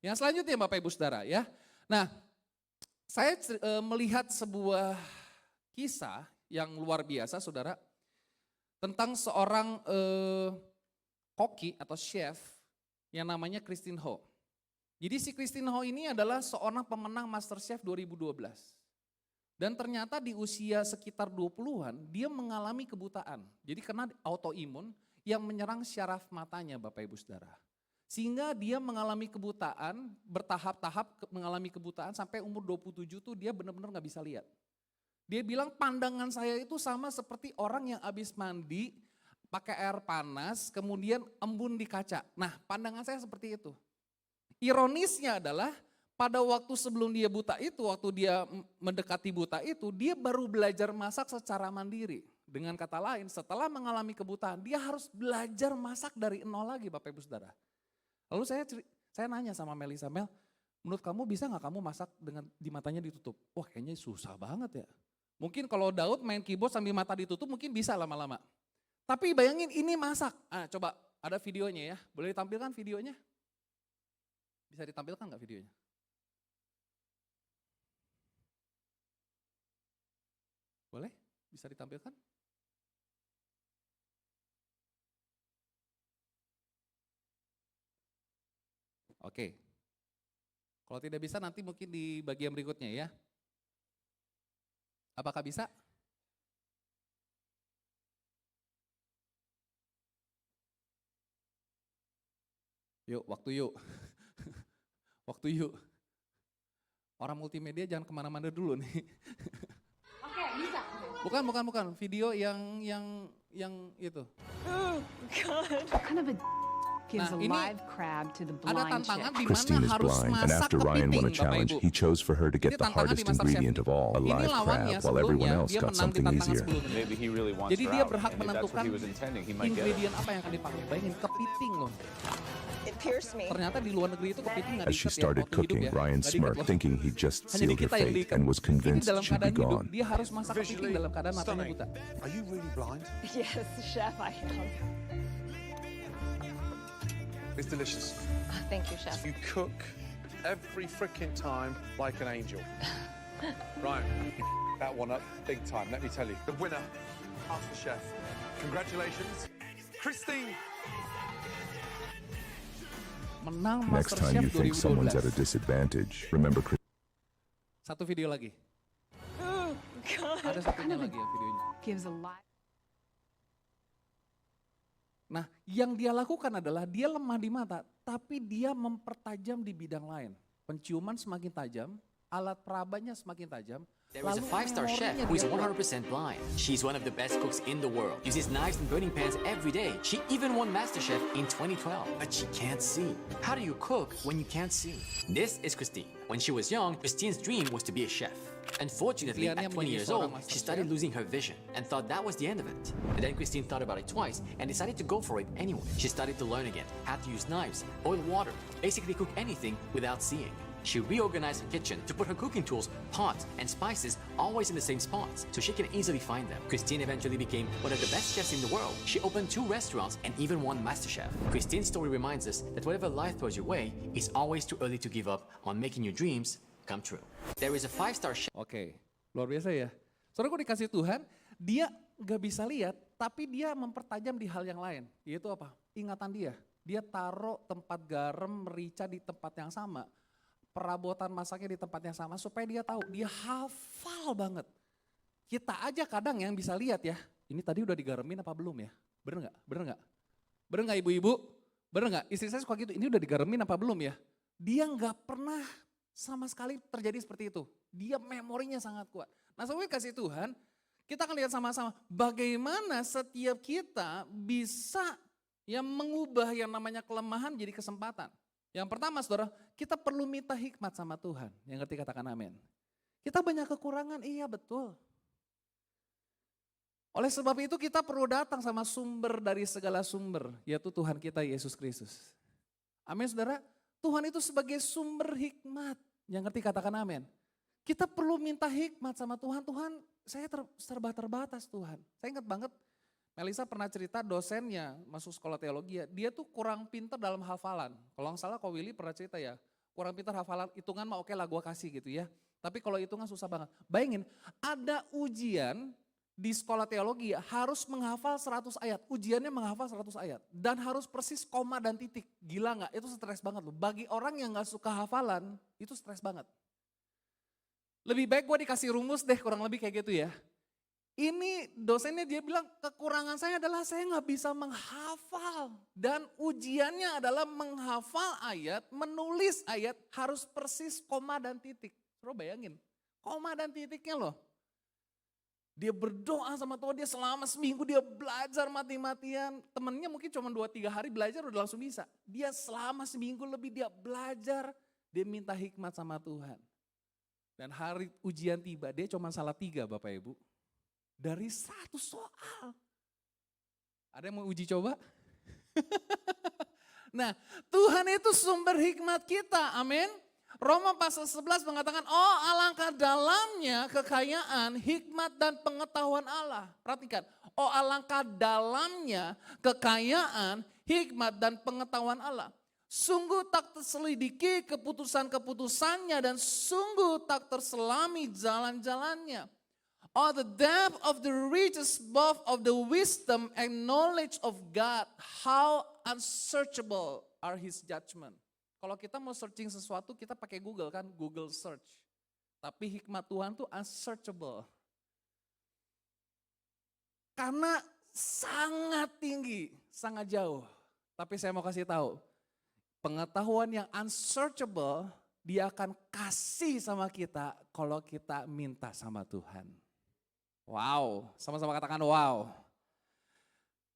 Yang selanjutnya Bapak Ibu Saudara ya. Nah, saya melihat sebuah kisah yang luar biasa saudara, tentang seorang koki atau chef yang namanya Christine Ho. Jadi si Christine Ho ini adalah seorang pemenang MasterChef 2012. Dan ternyata di usia sekitar 20-an dia mengalami kebutaan. Jadi kena autoimun yang menyerang syaraf matanya Bapak Ibu Saudara. Sehingga dia mengalami kebutaan, bertahap-tahap mengalami kebutaan sampai umur 27 tuh dia benar-benar gak bisa lihat. Dia bilang pandangan saya itu sama seperti orang yang habis mandi, pakai air panas, kemudian embun di kaca. Nah pandangan saya seperti itu. Ironisnya adalah pada waktu sebelum dia buta itu, waktu dia mendekati buta itu, dia baru belajar masak secara mandiri. Dengan kata lain setelah mengalami kebutaan, dia harus belajar masak dari nol lagi Bapak Ibu Saudara. Lalu saya nanya sama Melisa, Mel, menurut kamu bisa gak kamu masak dengan di matanya ditutup? Wah kayaknya susah banget ya. Mungkin kalau Daud main keyboard sambil mata ditutup mungkin bisa lama-lama. Tapi bayangin ini masak. Coba ada videonya ya. Boleh ditampilkan videonya? Bisa ditampilkan gak videonya? Boleh? Bisa ditampilkan? Oke. Kalau tidak bisa nanti mungkin di bagian berikutnya ya. Apakah bisa? Yuk, waktu yuk. Waktu yuk. Orang multimedia jangan kemana-mana dulu nih. Oke, bisa. Bukan. Video yang itu. Oh, God. What kind of a gives Nah, a ini live crab to the ada blind tantangan chick? di mana Christine is harus blind, and masak after Ryan kepiting, won a Bapak challenge, Ibu. he chose for her to Ini get the tantangan hardest di MasterChef ingredient nih. of all, a Ini live lawannya crab, while everyone sebelumnya else dia got menang di something tantangan easier. sebelumnya. Maybe he really wants Jadi her dia out, berhak and if that's what menentukan he was intending, he might get it. ingredient apa yang akan dipakai. Bayangin kepiting loh. pierce me. Ternyata di luar negeri itu kepiting nggak As she diikat ya started waktu hidup cooking, ya. Ryan Nggak diikat smirked, loh. thinking he just Hanya di sealed her kita yang fate diikat. and was Ini convinced dalam she'd be keadaan hidup, gone. dia harus masak kepiting Visually dalam keadaan matanya stunning. buta. Are you really blind? Yes, chef, I am. It's delicious. Thank you, chef. You cook every freaking time like an angel. Right, you that one up big time, let me tell you. The winner, Ask the Chef. Congratulations, Christine. Menang Next time MasterChef you think someone's at a 2012. disadvantage, remember Satu video lagi. Oh, God. Ada satunya lagi ya videonya. Gives a lot. Nah, yang dia lakukan adalah dia lemah di mata, tapi dia mempertajam di bidang lain. Penciuman semakin tajam, alat perabanya semakin tajam. There is a lalu five-star chef memorinya who is dia kuat. 100% blind. She's one of the best cooks in the world. Uses knives and burning pans every day. She even won MasterChef in 2012. But she can't see. How do you cook when you can't see? This is Christine. When she was young, Christine's dream was to be a chef. Unfortunately, Impiannya at 20 years menjadi old, seorang she master started chef. losing her vision and thought that was the end of it. And then Christine thought about it twice and decided to go for it anyway. She started to learn again, how to use knives, boil water, basically cook anything without seeing. She reorganized her kitchen to put her cooking tools, pots, and spices always in the same spots so she can easily find them. Christine eventually became one of the best chefs in the world. She opened 2 restaurants and even won MasterChef. Christine's story reminds us that whatever life throws your way, it's always too early to give up on making your dreams come true. There is a 5-star chef. Oke, luar biasa ya. Saudaraku dikasih Tuhan, dia gak bisa lihat, tapi dia mempertajam di hal yang lain. Yaitu apa? Ingatan dia. Dia taruh tempat garam, merica di tempat yang sama. Perabotan masaknya di tempat yang sama supaya dia tahu, dia hafal banget. Kita aja kadang yang bisa lihat ya, ini tadi udah digaramin apa belum ya? Bener gak? Bener gak? Bener gak ibu-ibu? Bener gak? Istri saya suka gitu, ini udah digaramin apa belum ya? Dia gak pernah sama sekali terjadi seperti itu. Dia memorinya sangat kuat. Nah sebagai kasih Tuhan, kita akan lihat sama-sama bagaimana setiap kita bisa yang mengubah yang namanya kelemahan jadi kesempatan. Yang pertama saudara, kita perlu minta hikmat sama Tuhan. Yang ngerti katakan amin. Kita banyak kekurangan, iya betul. Oleh sebab itu kita perlu datang sama sumber dari segala sumber, yaitu Tuhan kita Yesus Kristus. Amin saudara, Tuhan itu sebagai sumber hikmat. Yang ngerti katakan amin. Kita perlu minta hikmat sama Tuhan. Tuhan saya serba terbatas Tuhan. Saya ingat banget Melisa pernah cerita dosennya masuk sekolah teologi, dia tuh kurang pintar dalam hafalan. Kalau nggak salah Ko Willy pernah cerita ya, kurang pintar hafalan, hitungan mah oke lah gue kasih gitu ya. Tapi kalau hitungan susah banget. Bayangin, ada ujian di sekolah teologi harus menghafal 100 ayat. Ujiannya menghafal 100 ayat. Dan harus persis koma dan titik. Gila gak? Itu stres banget loh. Bagi orang yang gak suka hafalan, itu stres banget. Lebih baik gue dikasih rumus deh, kurang lebih kayak gitu ya. Ini dosennya dia bilang kekurangan saya adalah saya nggak bisa menghafal. Dan ujiannya adalah menghafal ayat, menulis ayat harus persis koma dan titik. Coba bayangin, koma dan titiknya loh. Dia berdoa sama Tuhan, dia selama seminggu dia belajar mati-matian. Temennya mungkin cuma 2-3 hari belajar udah langsung bisa. Dia selama seminggu lebih dia belajar, dia minta hikmat sama Tuhan. Dan hari ujian tiba, dia cuma salah 3 Bapak Ibu. Dari 100 soal. Ada yang mau uji coba? Nah, Tuhan itu sumber hikmat kita, amin. Roma pasal 11 mengatakan, oh alangkah dalamnya kekayaan, hikmat dan pengetahuan Allah. Perhatikan, oh alangkah dalamnya kekayaan, hikmat dan pengetahuan Allah. Sungguh tak terselidiki keputusan-keputusannya dan sungguh tak terselami jalan-jalannya. Oh, the depth of the riches both of the wisdom and knowledge of God. How unsearchable are his judgment. Kalau kita mau searching sesuatu, kita pakai Google kan, Google search. Tapi hikmat Tuhan tuh unsearchable. Karena sangat tinggi, sangat jauh. Tapi saya mau kasih tahu, pengetahuan yang unsearchable, dia akan kasih sama kita kalau kita minta sama Tuhan. Wow, sama-sama katakan wow.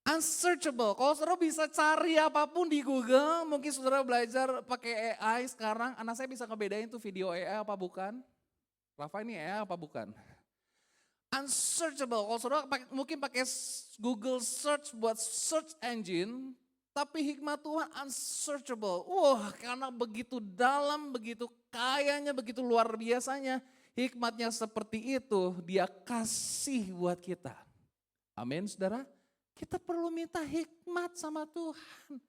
Unsearchable, kalau saudara bisa cari apapun di Google, mungkin saudara belajar pakai AI sekarang, anak saya bisa ngebedain tuh video AI apa bukan. Rafa ini AI apa bukan. Unsearchable, kalau saudara mungkin pakai Google search buat search engine, Tapi hikmat Tuhan unsearchable. Wah, karena begitu dalam, begitu kayanya, begitu luar biasanya. Hikmatnya seperti itu, dia kasih buat kita. Amin saudara. Kita perlu minta hikmat sama Tuhan.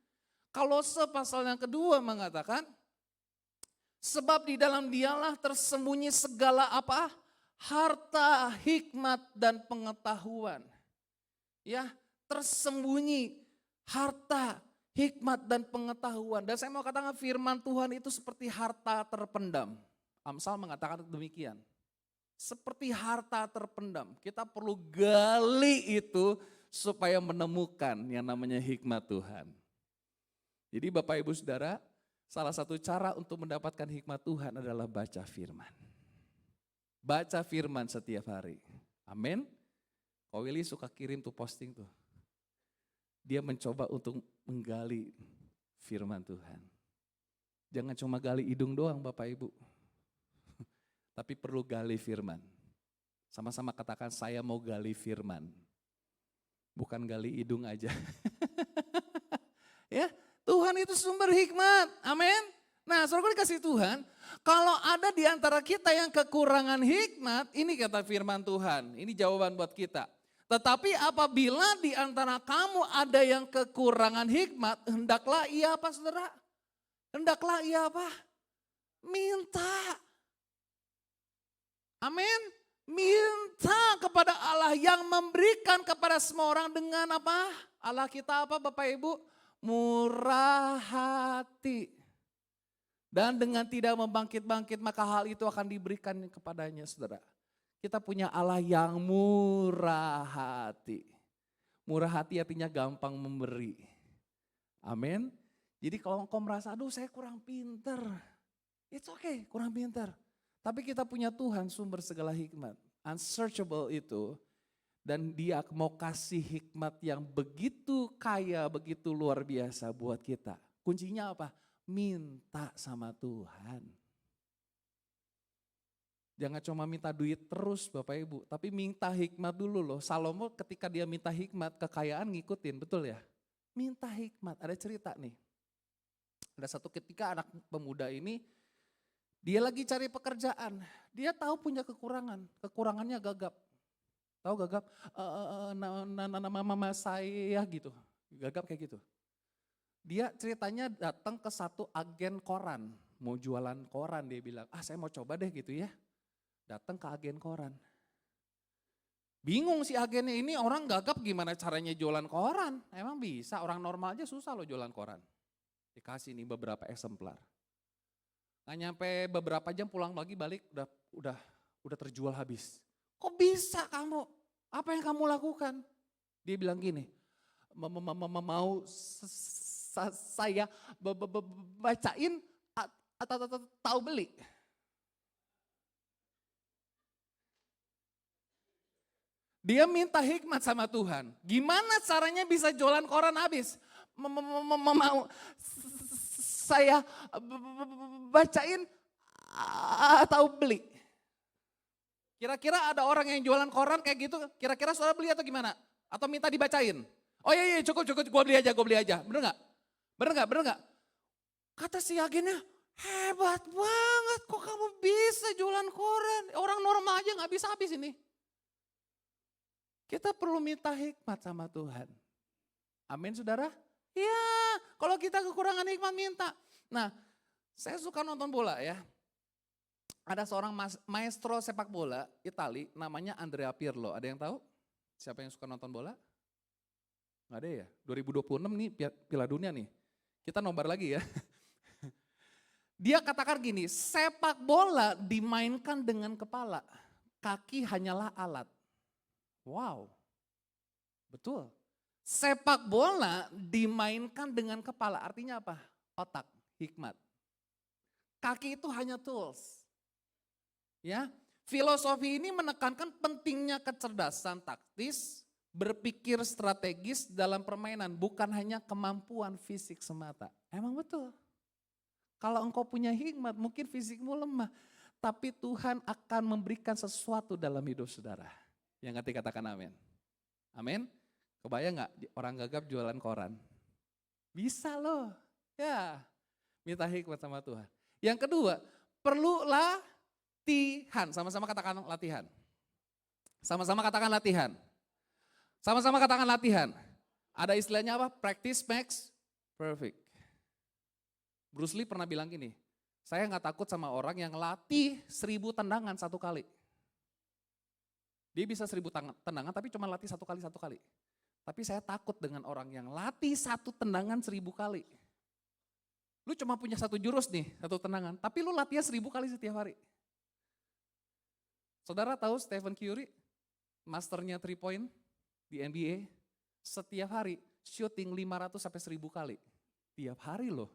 Kolose pasal yang kedua mengatakan, sebab di dalam dialah tersembunyi segala apa? Harta, hikmat, dan pengetahuan. Ya, tersembunyi harta, hikmat, dan pengetahuan. Dan saya mau katakan firman Tuhan itu seperti harta terpendam. Amsal mengatakan demikian. Seperti harta terpendam. Kita perlu gali itu supaya menemukan yang namanya hikmat Tuhan. Jadi Bapak Ibu Saudara, salah satu cara untuk mendapatkan hikmat Tuhan adalah baca firman. Baca firman setiap hari. Amin. Kau Willy suka kirim tuh posting tuh. Dia mencoba untuk menggali firman Tuhan. Jangan cuma gali hidung doang Bapak Ibu. Tapi perlu gali firman. Sama-sama katakan saya mau gali firman. Bukan gali hidung aja. Ya, Tuhan itu sumber hikmat. Amin. Nah, saudara dikasih Tuhan, kalau ada di antara kita yang kekurangan hikmat, ini kata firman Tuhan, ini jawaban buat kita. Tetapi apabila di antara kamu ada yang kekurangan hikmat, hendaklah ia apa saudara? Hendaklah ia apa? Minta. Amin. Minta kepada Allah yang memberikan kepada semua orang dengan apa? Allah kita apa Bapak Ibu? Murah hati. Dan dengan tidak membangkit-bangkit maka hal itu akan diberikan kepadanya saudara. Kita punya Allah yang murah hati. Murah hati artinya gampang memberi. Amin. Jadi kalau engkau merasa, aduh saya kurang pinter. It's okay, kurang pinter. Tapi kita punya Tuhan sumber segala hikmat. Unsearchable itu. Dan dia mau kasih hikmat yang begitu kaya, begitu luar biasa buat kita. Kuncinya apa? Minta sama Tuhan. Jangan cuma minta duit terus Bapak Ibu, tapi minta hikmat dulu loh. Salomo ketika dia minta hikmat, kekayaan ngikutin, betul ya? Minta hikmat, ada cerita nih. Ada satu ketika anak pemuda ini, dia lagi cari pekerjaan. Dia tahu punya kekurangan, kekurangannya gagap. Tahu gagap? Nama mama saya gitu, gagap kayak gitu. Dia ceritanya datang ke satu agen koran, mau jualan koran dia bilang, saya mau coba deh gitu ya. Datang ke agen koran. Bingung si agennya ini orang gagap gimana caranya jualan koran. Emang bisa, orang normal aja susah loh jualan koran. Dikasih nih beberapa eksemplar. Nggak nyampe beberapa jam pulang lagi balik udah terjual habis. Kok bisa kamu? Apa yang kamu lakukan? Dia bilang gini, mau saya bacain atau tahu beli? Dia minta hikmat sama Tuhan. Gimana caranya bisa jualan koran habis? Mau saya bacain atau beli? Kira-kira ada orang yang jualan koran kayak gitu, kira-kira saudara beli atau gimana? Atau minta dibacain? Oh iya cukup, gue beli aja. Bener gak? Kata si agennya, hebat banget kok kamu bisa jualan koran. Orang normal aja gak bisa habis ini. Kita perlu minta hikmat sama Tuhan. Amin saudara? Ya, kalau kita kekurangan hikmat minta. Nah, saya suka nonton bola ya. Ada seorang maestro sepak bola Itali namanya Andrea Pirlo. Ada yang tahu? Siapa yang suka nonton bola? Nggak ada ya? 2026 nih Piala Dunia nih. Kita nobar lagi ya. Dia katakan gini, sepak bola dimainkan dengan kepala. Kaki hanyalah alat. Wow, betul. Sepak bola dimainkan dengan kepala, artinya apa? Otak, hikmat. Kaki itu hanya tools. Ya, filosofi ini menekankan pentingnya kecerdasan taktis, berpikir strategis dalam permainan, bukan hanya kemampuan fisik semata. Emang betul. Kalau engkau punya hikmat, mungkin fisikmu lemah, tapi Tuhan akan memberikan sesuatu dalam hidup saudara. Yang ngerti katakan amin. Amin. Kebayang gak orang gagap jualan koran? Bisa loh. Ya, minta hikmat sama Tuhan. Yang kedua, perlu latihan. Sama-sama katakan latihan. Sama-sama katakan latihan. Sama-sama katakan latihan. Ada istilahnya apa? Practice makes perfect. Bruce Lee pernah bilang gini, saya nggak takut sama orang yang latih 1000 tendangan satu kali. Dia bisa 1000 tendangan tapi cuma latih satu kali. Tapi saya takut dengan orang yang latih satu tendangan 1000 kali. Lu cuma punya satu jurus nih, satu tendangan, tapi lu latihan 1000 kali setiap hari. Saudara tahu Stephen Curry, masternya 3 point di NBA, setiap hari shooting 500 sampai 1000 kali. Tiap hari loh.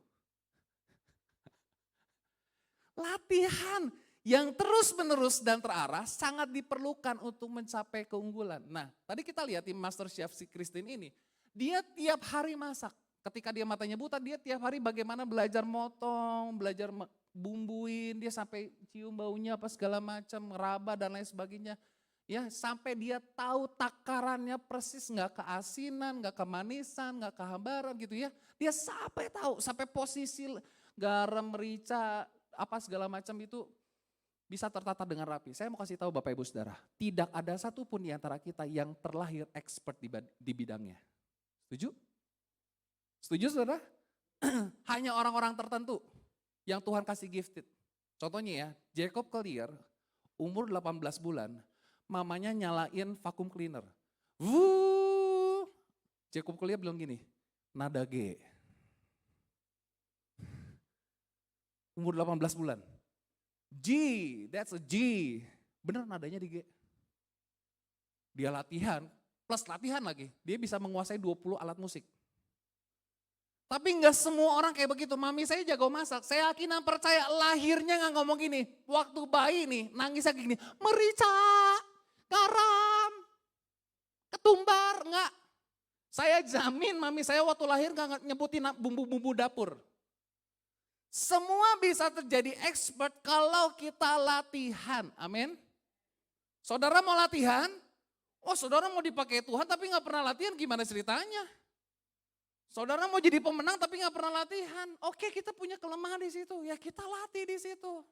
Latihan yang terus-menerus dan terarah sangat diperlukan untuk mencapai keunggulan. Nah, tadi kita lihat di Master Chef si Christine ini, dia tiap hari masak. Ketika dia matanya buta, dia tiap hari bagaimana belajar motong, belajar bumbuin, dia sampai cium baunya apa segala macam, ngeraba dan lain sebagainya. Ya, sampai dia tahu takarannya persis, nggak keasinan, nggak kemanisan, nggak kehambaran gitu ya. Dia sampai tahu, sampai posisi garam, merica, apa segala macam itu bisa tertata dengan rapi. Saya mau kasih tahu Bapak Ibu Saudara, tidak ada satupun di antara kita yang terlahir expert di bidangnya. Setuju? Setuju Saudara? Hanya orang-orang tertentu yang Tuhan kasih gifted. Contohnya ya, Jacob Collier umur 18 bulan, mamanya nyalain vacuum cleaner. Wuh, Jacob Collier bilang gini, nada G. Umur 18 bulan. G, that's a G. Bener nadanya di G. Dia latihan, plus latihan lagi. Dia bisa menguasai 20 alat musik. Tapi enggak semua orang kayak begitu. Mami saya jago masak, saya yakin dan percaya lahirnya nggak ngomong gini. Waktu bayi nih nangisnya gini, merica, garam, ketumbar, enggak. Saya jamin mami saya waktu lahir nggak nyebutin bumbu-bumbu dapur. Semua bisa terjadi expert kalau kita latihan, amin. Saudara mau latihan? Oh saudara mau dipakai Tuhan tapi nggak pernah latihan, gimana ceritanya? Saudara mau jadi pemenang tapi nggak pernah latihan. Oke, kita punya kelemahan di situ, ya kita latih di situ.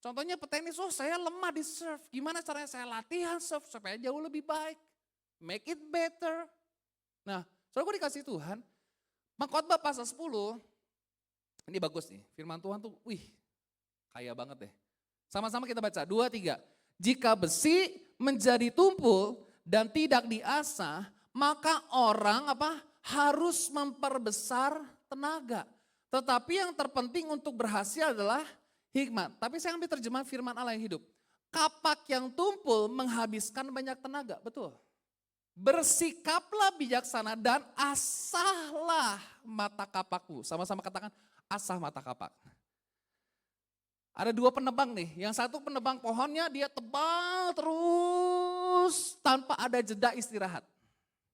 Contohnya petenis, oh saya lemah di serve. Gimana caranya saya latihan serve supaya jauh lebih baik. Make it better. Nah, saudara gue dikasih Tuhan, Pengkhotbah pasal 10, ini bagus nih, firman Tuhan tuh, wih kaya banget deh. Sama-sama kita baca, 2, 3. Jika besi menjadi tumpul dan tidak diasah, maka orang harus memperbesar tenaga. Tetapi yang terpenting untuk berhasil adalah hikmat. Tapi saya ambil terjemahan firman Allah yang hidup. Kapak yang tumpul menghabiskan banyak tenaga, betul. Bersikaplah bijaksana dan asahlah mata kapakmu. Sama-sama katakan, asah mata kapak. Ada 2 penebang nih, yang satu penebang pohonnya dia tebang terus tanpa ada jeda istirahat.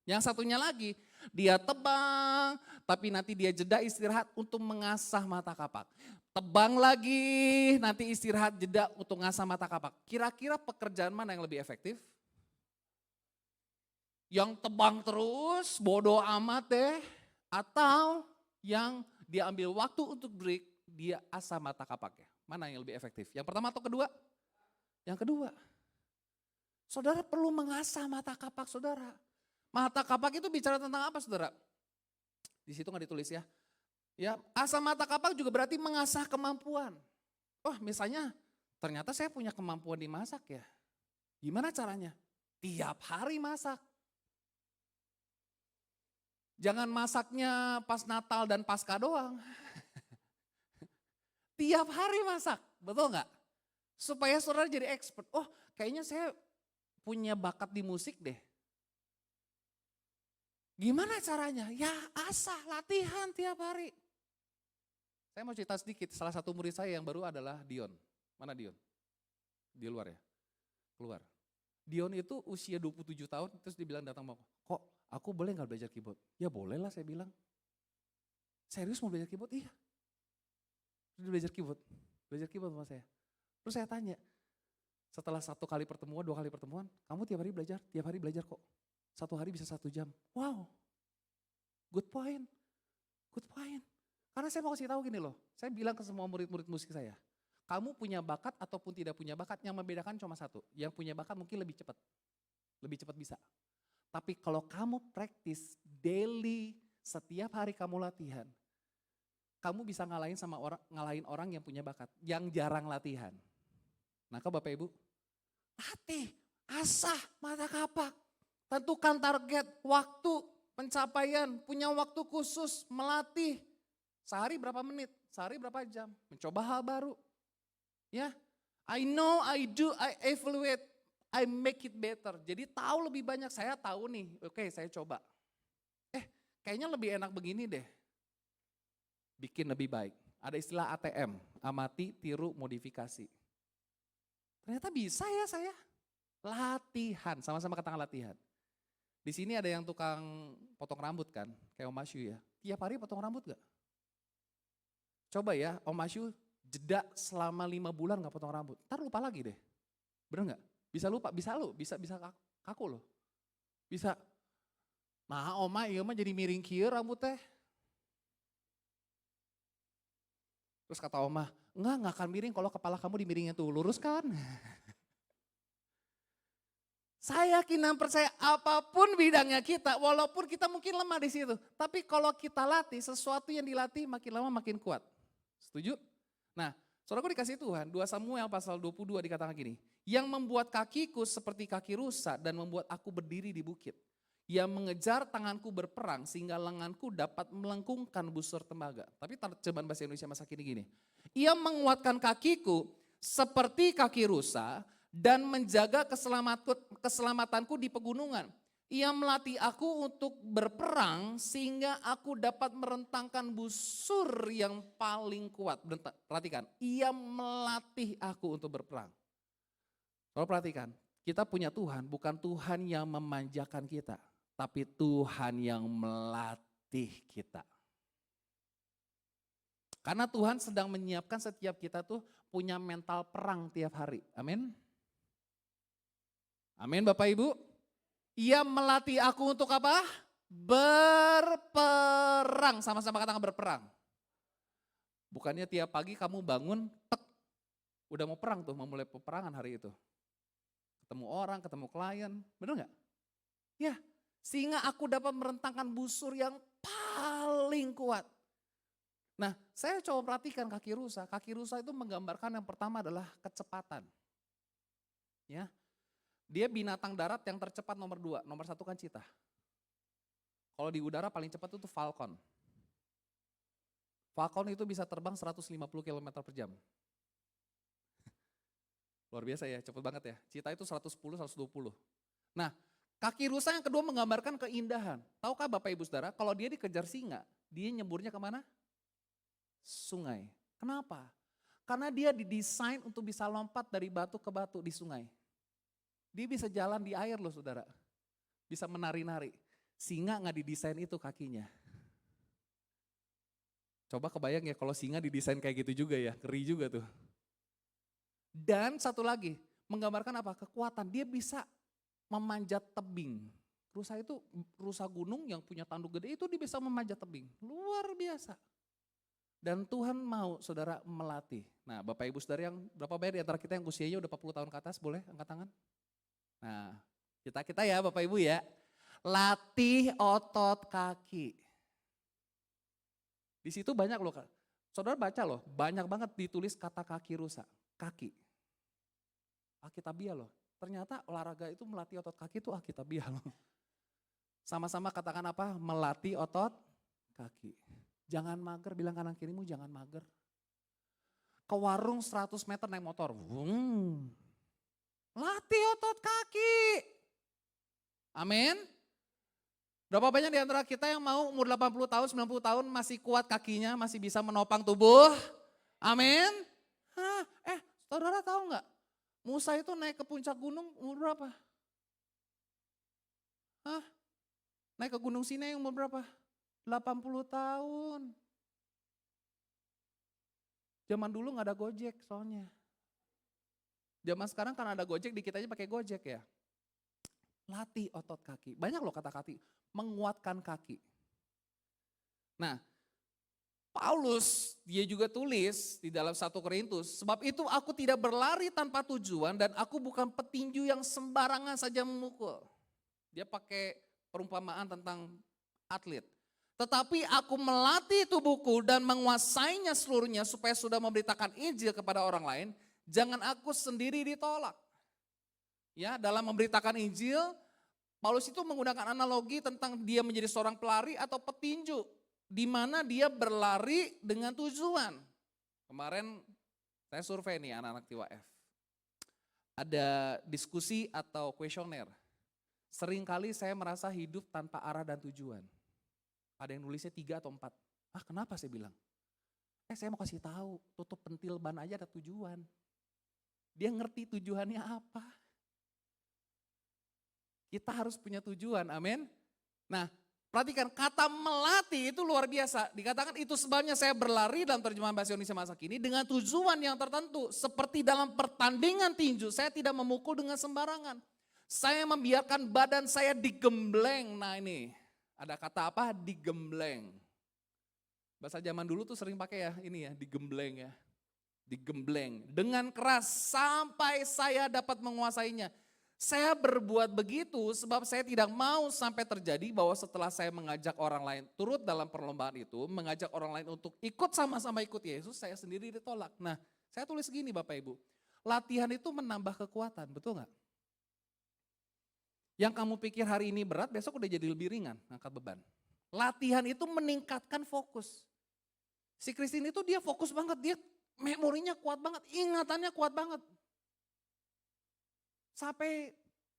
Yang satunya lagi, dia tebang tapi nanti dia jeda istirahat untuk mengasah mata kapak. Tebang lagi, nanti istirahat jeda untuk mengasah mata kapak. Kira-kira pekerjaan mana yang lebih efektif? Yang tebang terus, bodoh amat deh, atau yang dia ambil waktu untuk break, dia asah mata kapaknya. Mana yang lebih efektif? Yang pertama atau kedua? Yang kedua. Saudara perlu mengasah mata kapak saudara. Mata kapak itu bicara tentang apa saudara? Di situ nggak ditulis ya. Ya, asah mata kapak juga berarti mengasah kemampuan. Oh misalnya ternyata saya punya kemampuan di masak ya. Gimana caranya? Tiap hari masak. Jangan masaknya pas Natal dan Paskah doang. Tiap hari masak, betul nggak? Supaya saudara jadi expert. Oh kayaknya saya punya bakat di musik deh. Gimana caranya? Ya asah, latihan tiap hari. Saya mau cerita sedikit, salah satu murid saya yang baru adalah Dion. Mana Dion? Di luar ya? Keluar. Dion itu usia 27 tahun, terus dibilang datang mau, kok aku boleh gak belajar keyboard? Ya boleh lah saya bilang. Serius mau belajar keyboard? Iya. Terus belajar keyboard sama saya. Terus saya tanya, setelah 1 kali pertemuan, 2 kali pertemuan, kamu tiap hari belajar? Tiap hari belajar kok. 1 hari bisa 1 jam. Wow, good point. Good point. Karena saya mau kasih tahu gini loh, saya bilang ke semua murid-murid musik saya, kamu punya bakat ataupun tidak punya bakat, yang membedakan cuma satu. Yang punya bakat mungkin lebih cepat bisa. Tapi kalau kamu praktis daily, setiap hari kamu latihan, kamu bisa ngalahin orang yang punya bakat, yang jarang latihan. Maka Bapak Ibu, latih, asah, mata kapak, tentukan target, waktu, pencapaian, punya waktu khusus, melatih. Sehari berapa menit, sehari berapa jam, mencoba hal baru. Ya, I know, I do, I evaluate, I make it better. Jadi tahu lebih banyak, saya tahu nih, oke saya coba. Kayaknya lebih enak begini deh, bikin lebih baik. Ada istilah ATM, amati, tiru, modifikasi. Ternyata bisa ya saya. Latihan, sama-sama katakan latihan. Di sini ada yang tukang potong rambut kan, kayak Om Asyu ya. Tiap hari potong rambut gak? Coba ya Om Asyu jeda selama 5 bulan gak potong rambut. Ntar lupa lagi deh. Bener gak? Bisa lupa, bisa kaku loh. Bisa. Nah Oma iya mah jadi miring kieu rambutnya. Terus kata Oma, enggak akan miring kalau kepala kamu dimiringnya tuh, lurus kan? Saya yakin dan percaya apapun bidangnya kita, walaupun kita mungkin lemah di situ. Tapi kalau kita latih, sesuatu yang dilatih makin lama makin kuat. Setuju? Nah, saudaraku dikasih Tuhan, 2 Samuel pasal 22 dikatakan gini, yang membuat kakiku seperti kaki rusa dan membuat aku berdiri di bukit. Yang mengejar tanganku berperang sehingga lenganku dapat melengkungkan busur tembaga. Tapi terjemahan bahasa Indonesia masa kini gini. Ia menguatkan kakiku seperti kaki rusa dan menjaga keselamatanku di pegunungan. Ia melatih aku untuk berperang sehingga aku dapat merentangkan busur yang paling kuat. Perhatikan, ia melatih aku untuk berperang. Kalau perhatikan, kita punya Tuhan, bukan Tuhan yang memanjakan kita, tapi Tuhan yang melatih kita. Karena Tuhan sedang menyiapkan setiap kita tuh punya mental perang tiap hari. Amin. Amin Bapak Ibu. Ia melatih aku untuk apa? Berperang. Sama-sama katakan berperang. Bukannya tiap pagi kamu bangun, udah mau perang tuh, mau mulai peperangan hari itu. Ketemu orang, ketemu klien, bener gak? Ya, sehingga aku dapat merentangkan busur yang paling kuat. Nah, saya coba perhatikan kaki rusa. Kaki rusa itu menggambarkan yang pertama adalah kecepatan. Ya, dia binatang darat yang tercepat nomor 2, nomor 1 kan cheetah. Kalau di udara paling cepat itu falcon. Falcon itu bisa terbang 150 km per jam. Luar biasa ya, cepet banget ya. Cheetah itu 110, 120. Nah, kaki rusa yang kedua menggambarkan keindahan. Tahukah Bapak Ibu Saudara, kalau dia dikejar singa, dia nyeburnya kemana? Sungai. Kenapa? Karena dia didesain untuk bisa lompat dari batu ke batu di sungai. Dia bisa jalan di air loh saudara. Bisa menari-nari. Singa nggak didesain itu kakinya. Coba kebayang ya kalau singa didesain kayak gitu juga ya, ngeri juga tuh. Dan satu lagi, menggambarkan apa? Kekuatan, dia bisa memanjat tebing. Rusa itu, rusa gunung yang punya tanduk gede itu dia bisa memanjat tebing. Luar biasa. Dan Tuhan mau saudara melatih. Nah Bapak Ibu Saudara yang berapa banyak di antara kita yang usianya udah 40 tahun ke atas, boleh angkat tangan? Nah kita ya Bapak Ibu ya, latih otot kaki. Di situ banyak loh, saudara baca loh, banyak banget ditulis kata kaki rusa, kaki. Alkitabiah loh, ternyata olahraga itu melatih otot kaki itu Alkitabiah loh. Sama-sama katakan apa? Melatih otot kaki. Jangan mager, bilang kanan kirimu jangan mager. Ke warung 100 meter naik motor. Latih otot kaki. Amin. Berapa banyak di antara kita yang mau umur 80 tahun, 90 tahun masih kuat kakinya, masih bisa menopang tubuh? Amin. Saudara tahu nggak? Musa itu naik ke puncak gunung umur berapa? Naik ke Gunung Sinai umur berapa? 80 tahun. Zaman dulu nggak ada Gojek soalnya. Zaman sekarang kan ada Gojek, dikit aja pakai Gojek ya. Latih otot kaki. Banyak loh kata kaki, menguatkan kaki. Nah, Paulus dia juga tulis di dalam 1 Korintus, sebab itu aku tidak berlari tanpa tujuan dan aku bukan petinju yang sembarangan saja memukul. Dia pakai perumpamaan tentang atlet. Tetapi aku melatih tubuhku dan menguasainya seluruhnya supaya sudah memberitakan Injil kepada orang lain, jangan aku sendiri ditolak. Ya, dalam memberitakan Injil, Paulus itu menggunakan analogi tentang dia menjadi seorang pelari atau petinju, di mana dia berlari dengan tujuan. Kemarin saya survei nih anak-anak TYF. Ada diskusi atau kuesioner. Seringkali saya merasa hidup tanpa arah dan tujuan. Ada yang nulisnya 3 atau 4. Kenapa saya bilang? Saya mau kasih tahu, tutup pentil ban aja ada tujuan. Dia ngerti tujuannya apa. Kita harus punya tujuan, amin. Nah, perhatikan kata melatih itu luar biasa. Dikatakan itu sebabnya saya berlari dalam terjemahan bahasa Indonesia masa kini dengan tujuan yang tertentu. Seperti dalam pertandingan tinju, saya tidak memukul dengan sembarangan. Saya membiarkan badan saya digembleng. Nah ini, ada kata apa? Digembleng. Bahasa zaman dulu tuh sering pakai ya, ini ya, digembleng ya. Digembleng. Dengan keras sampai saya dapat menguasainya. Saya berbuat begitu sebab saya tidak mau sampai terjadi bahwa setelah saya mengajak orang lain turut dalam perlombaan itu, mengajak orang lain untuk ikut sama-sama ikut Yesus, saya sendiri ditolak. Nah, saya tulis gini Bapak Ibu, latihan itu menambah kekuatan, betul nggak? Yang kamu pikir hari ini berat, besok udah jadi lebih ringan angkat beban. Latihan itu meningkatkan fokus. Si Christine itu dia fokus banget, dia memorinya kuat banget, ingatannya kuat banget. Sampai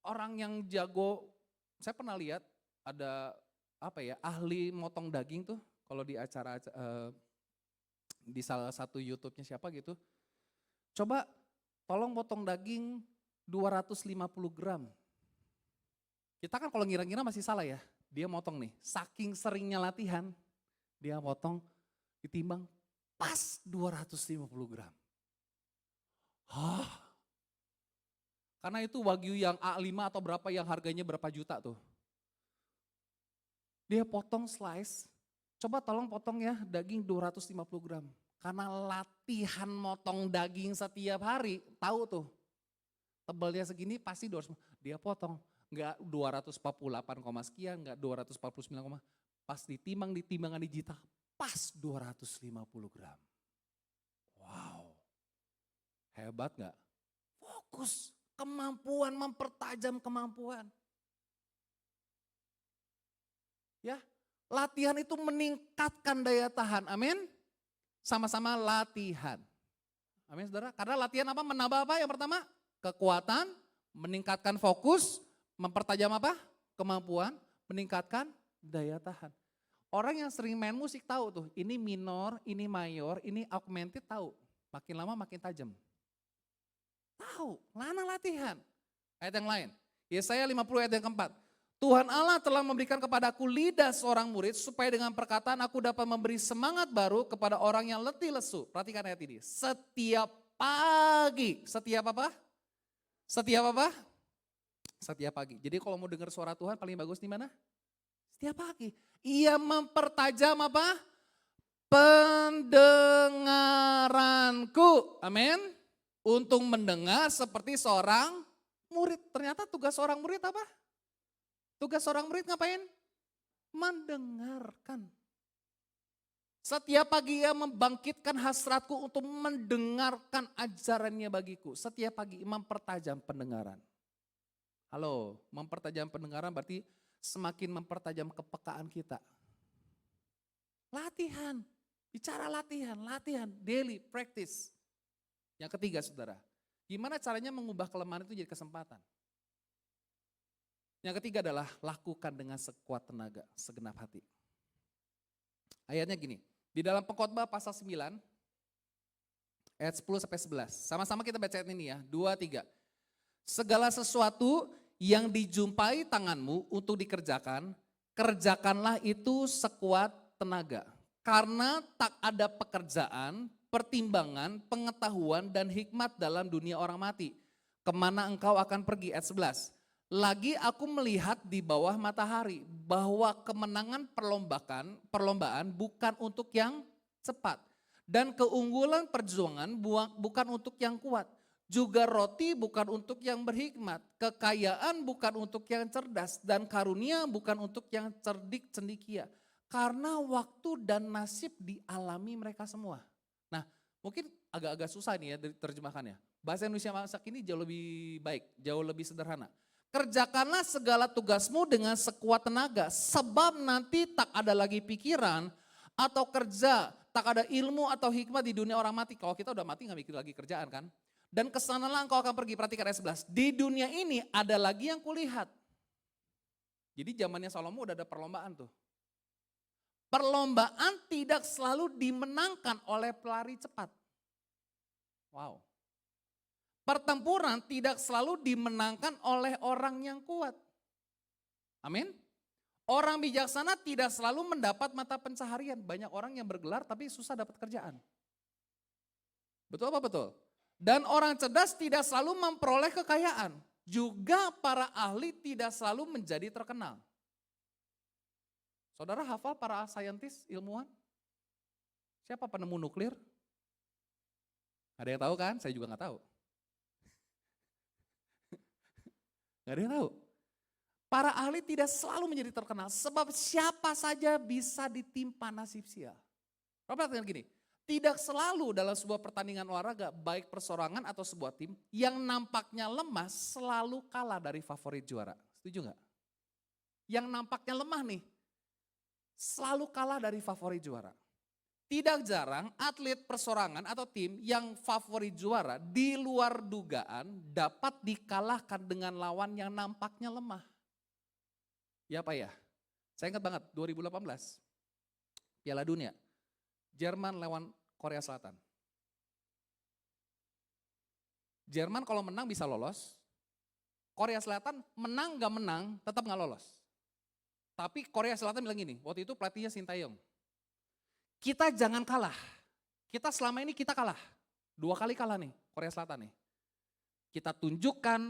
orang yang jago, saya pernah lihat ada ahli motong daging tuh, kalau di acara di salah satu YouTube-nya siapa gitu. Coba tolong potong daging 250 gram. Kita kan kalau ngira-ngira masih salah ya, dia motong nih, saking seringnya latihan, dia motong ditimbang pas 250 gram. Karena itu Wagyu yang A5 atau berapa yang harganya berapa juta tuh. Dia potong slice, coba tolong potong ya daging 250 gram. Karena latihan motong daging setiap hari, tahu tuh. Tebalnya segini pasti 200, dia potong. Enggak 248, sekian, enggak 249, pas ditimbang di timbangan digital, pas 250 gram. Wow, hebat enggak? Fokus. Kemampuan, mempertajam kemampuan. Ya, latihan itu meningkatkan daya tahan, amin. Sama-sama latihan. Amin saudara, karena latihan apa? Menambah apa yang pertama? Kekuatan, meningkatkan fokus, mempertajam apa? Kemampuan, meningkatkan daya tahan. Orang yang sering main musik tahu tuh, ini minor, ini mayor, ini augmented tahu. Makin lama makin tajam. Tahu, lana latihan. Ayat yang lain, Yesaya 50 ayat yang keempat. Tuhan Allah telah memberikan kepadaku lidah seorang murid supaya dengan perkataan aku dapat memberi semangat baru kepada orang yang letih lesu. Perhatikan ayat ini. Setiap pagi, setiap apa? Setiap apa? Setiap pagi. Jadi kalau mau dengar suara Tuhan paling bagus di mana? Setiap pagi. Ia mempertajam apa? Pendengaranku. Amin. Untuk mendengar seperti seorang murid. Ternyata tugas seorang murid apa? Tugas seorang murid ngapain? Mendengarkan. Setiap pagi ia membangkitkan hasratku untuk mendengarkan ajarannya bagiku. Setiap pagi mempertajam pendengaran. Halo, mempertajam pendengaran berarti semakin mempertajam kepekaan kita. Latihan, bicara latihan, daily practice. Yang ketiga saudara, gimana caranya mengubah kelemahan itu jadi kesempatan? Yang ketiga adalah lakukan dengan sekuat tenaga, segenap hati. Ayatnya gini, di dalam Pengkhotbah pasal 9, ayat 10-11. Sama-sama kita baca ayat ini ya, 2-3. Segala sesuatu yang dijumpai tanganmu untuk dikerjakan, kerjakanlah itu sekuat tenaga. Karena tak ada pekerjaan, pertimbangan, pengetahuan, dan hikmat dalam dunia orang mati. Kemana engkau akan pergi? Ayat 11. Lagi aku melihat di bawah matahari bahwa kemenangan perlombaan bukan untuk yang cepat. Dan keunggulan perjuangan bukan untuk yang kuat. Juga roti bukan untuk yang berhikmat. Kekayaan bukan untuk yang cerdas. Dan karunia bukan untuk yang cerdik cendikia. Karena waktu dan nasib dialami mereka semua. Nah, mungkin agak-agak susah nih ya terjemahkannya. Bahasa Indonesia Masak ini jauh lebih baik, jauh lebih sederhana. Kerjakanlah segala tugasmu dengan sekuat tenaga, sebab nanti tak ada lagi pikiran atau kerja, tak ada ilmu atau hikmat di dunia orang mati. Kalau kita udah mati gak mikir lagi kerjaan kan. Dan kesanalah engkau akan pergi, perhatikan ayat 11. Di dunia ini ada lagi yang kulihat. Jadi zamannya Salomo udah ada perlombaan tuh. Perlombaan tidak selalu dimenangkan oleh pelari cepat. Wow. Pertempuran tidak selalu dimenangkan oleh orang yang kuat. Amin. Orang bijaksana tidak selalu mendapat mata pencaharian. Banyak orang yang bergelar tapi susah dapat kerjaan. Betul apa betul? Dan orang cerdas tidak selalu memperoleh kekayaan. Juga para ahli tidak selalu menjadi terkenal. Saudara hafal para saintis, ilmuwan? Siapa penemu nuklir? Ada yang tahu kan? Saya juga nggak tahu. Nggak ada yang tahu. Para ahli tidak selalu menjadi terkenal sebab siapa saja bisa ditimpa nasib sial. Perhatikan gini, tidak selalu dalam sebuah pertandingan olahraga, baik perseorangan atau sebuah tim, yang nampaknya lemah selalu kalah dari favorit juara. Setuju nggak? Yang nampaknya lemah nih, selalu kalah dari favorit juara. Tidak jarang atlet perseorangan atau tim yang favorit juara di luar dugaan dapat dikalahkan dengan lawan yang nampaknya lemah. Ya apa ya? Saya ingat banget 2018 Piala Dunia. Jerman lawan Korea Selatan. Jerman kalau menang bisa lolos. Korea Selatan menang gak menang tetap gak lolos. Tapi Korea Selatan bilang gini, waktu itu pelatihnya Sintayong. Kita jangan kalah. Kita selama ini kita kalah. 2 kali kalah nih Korea Selatan nih. Kita tunjukkan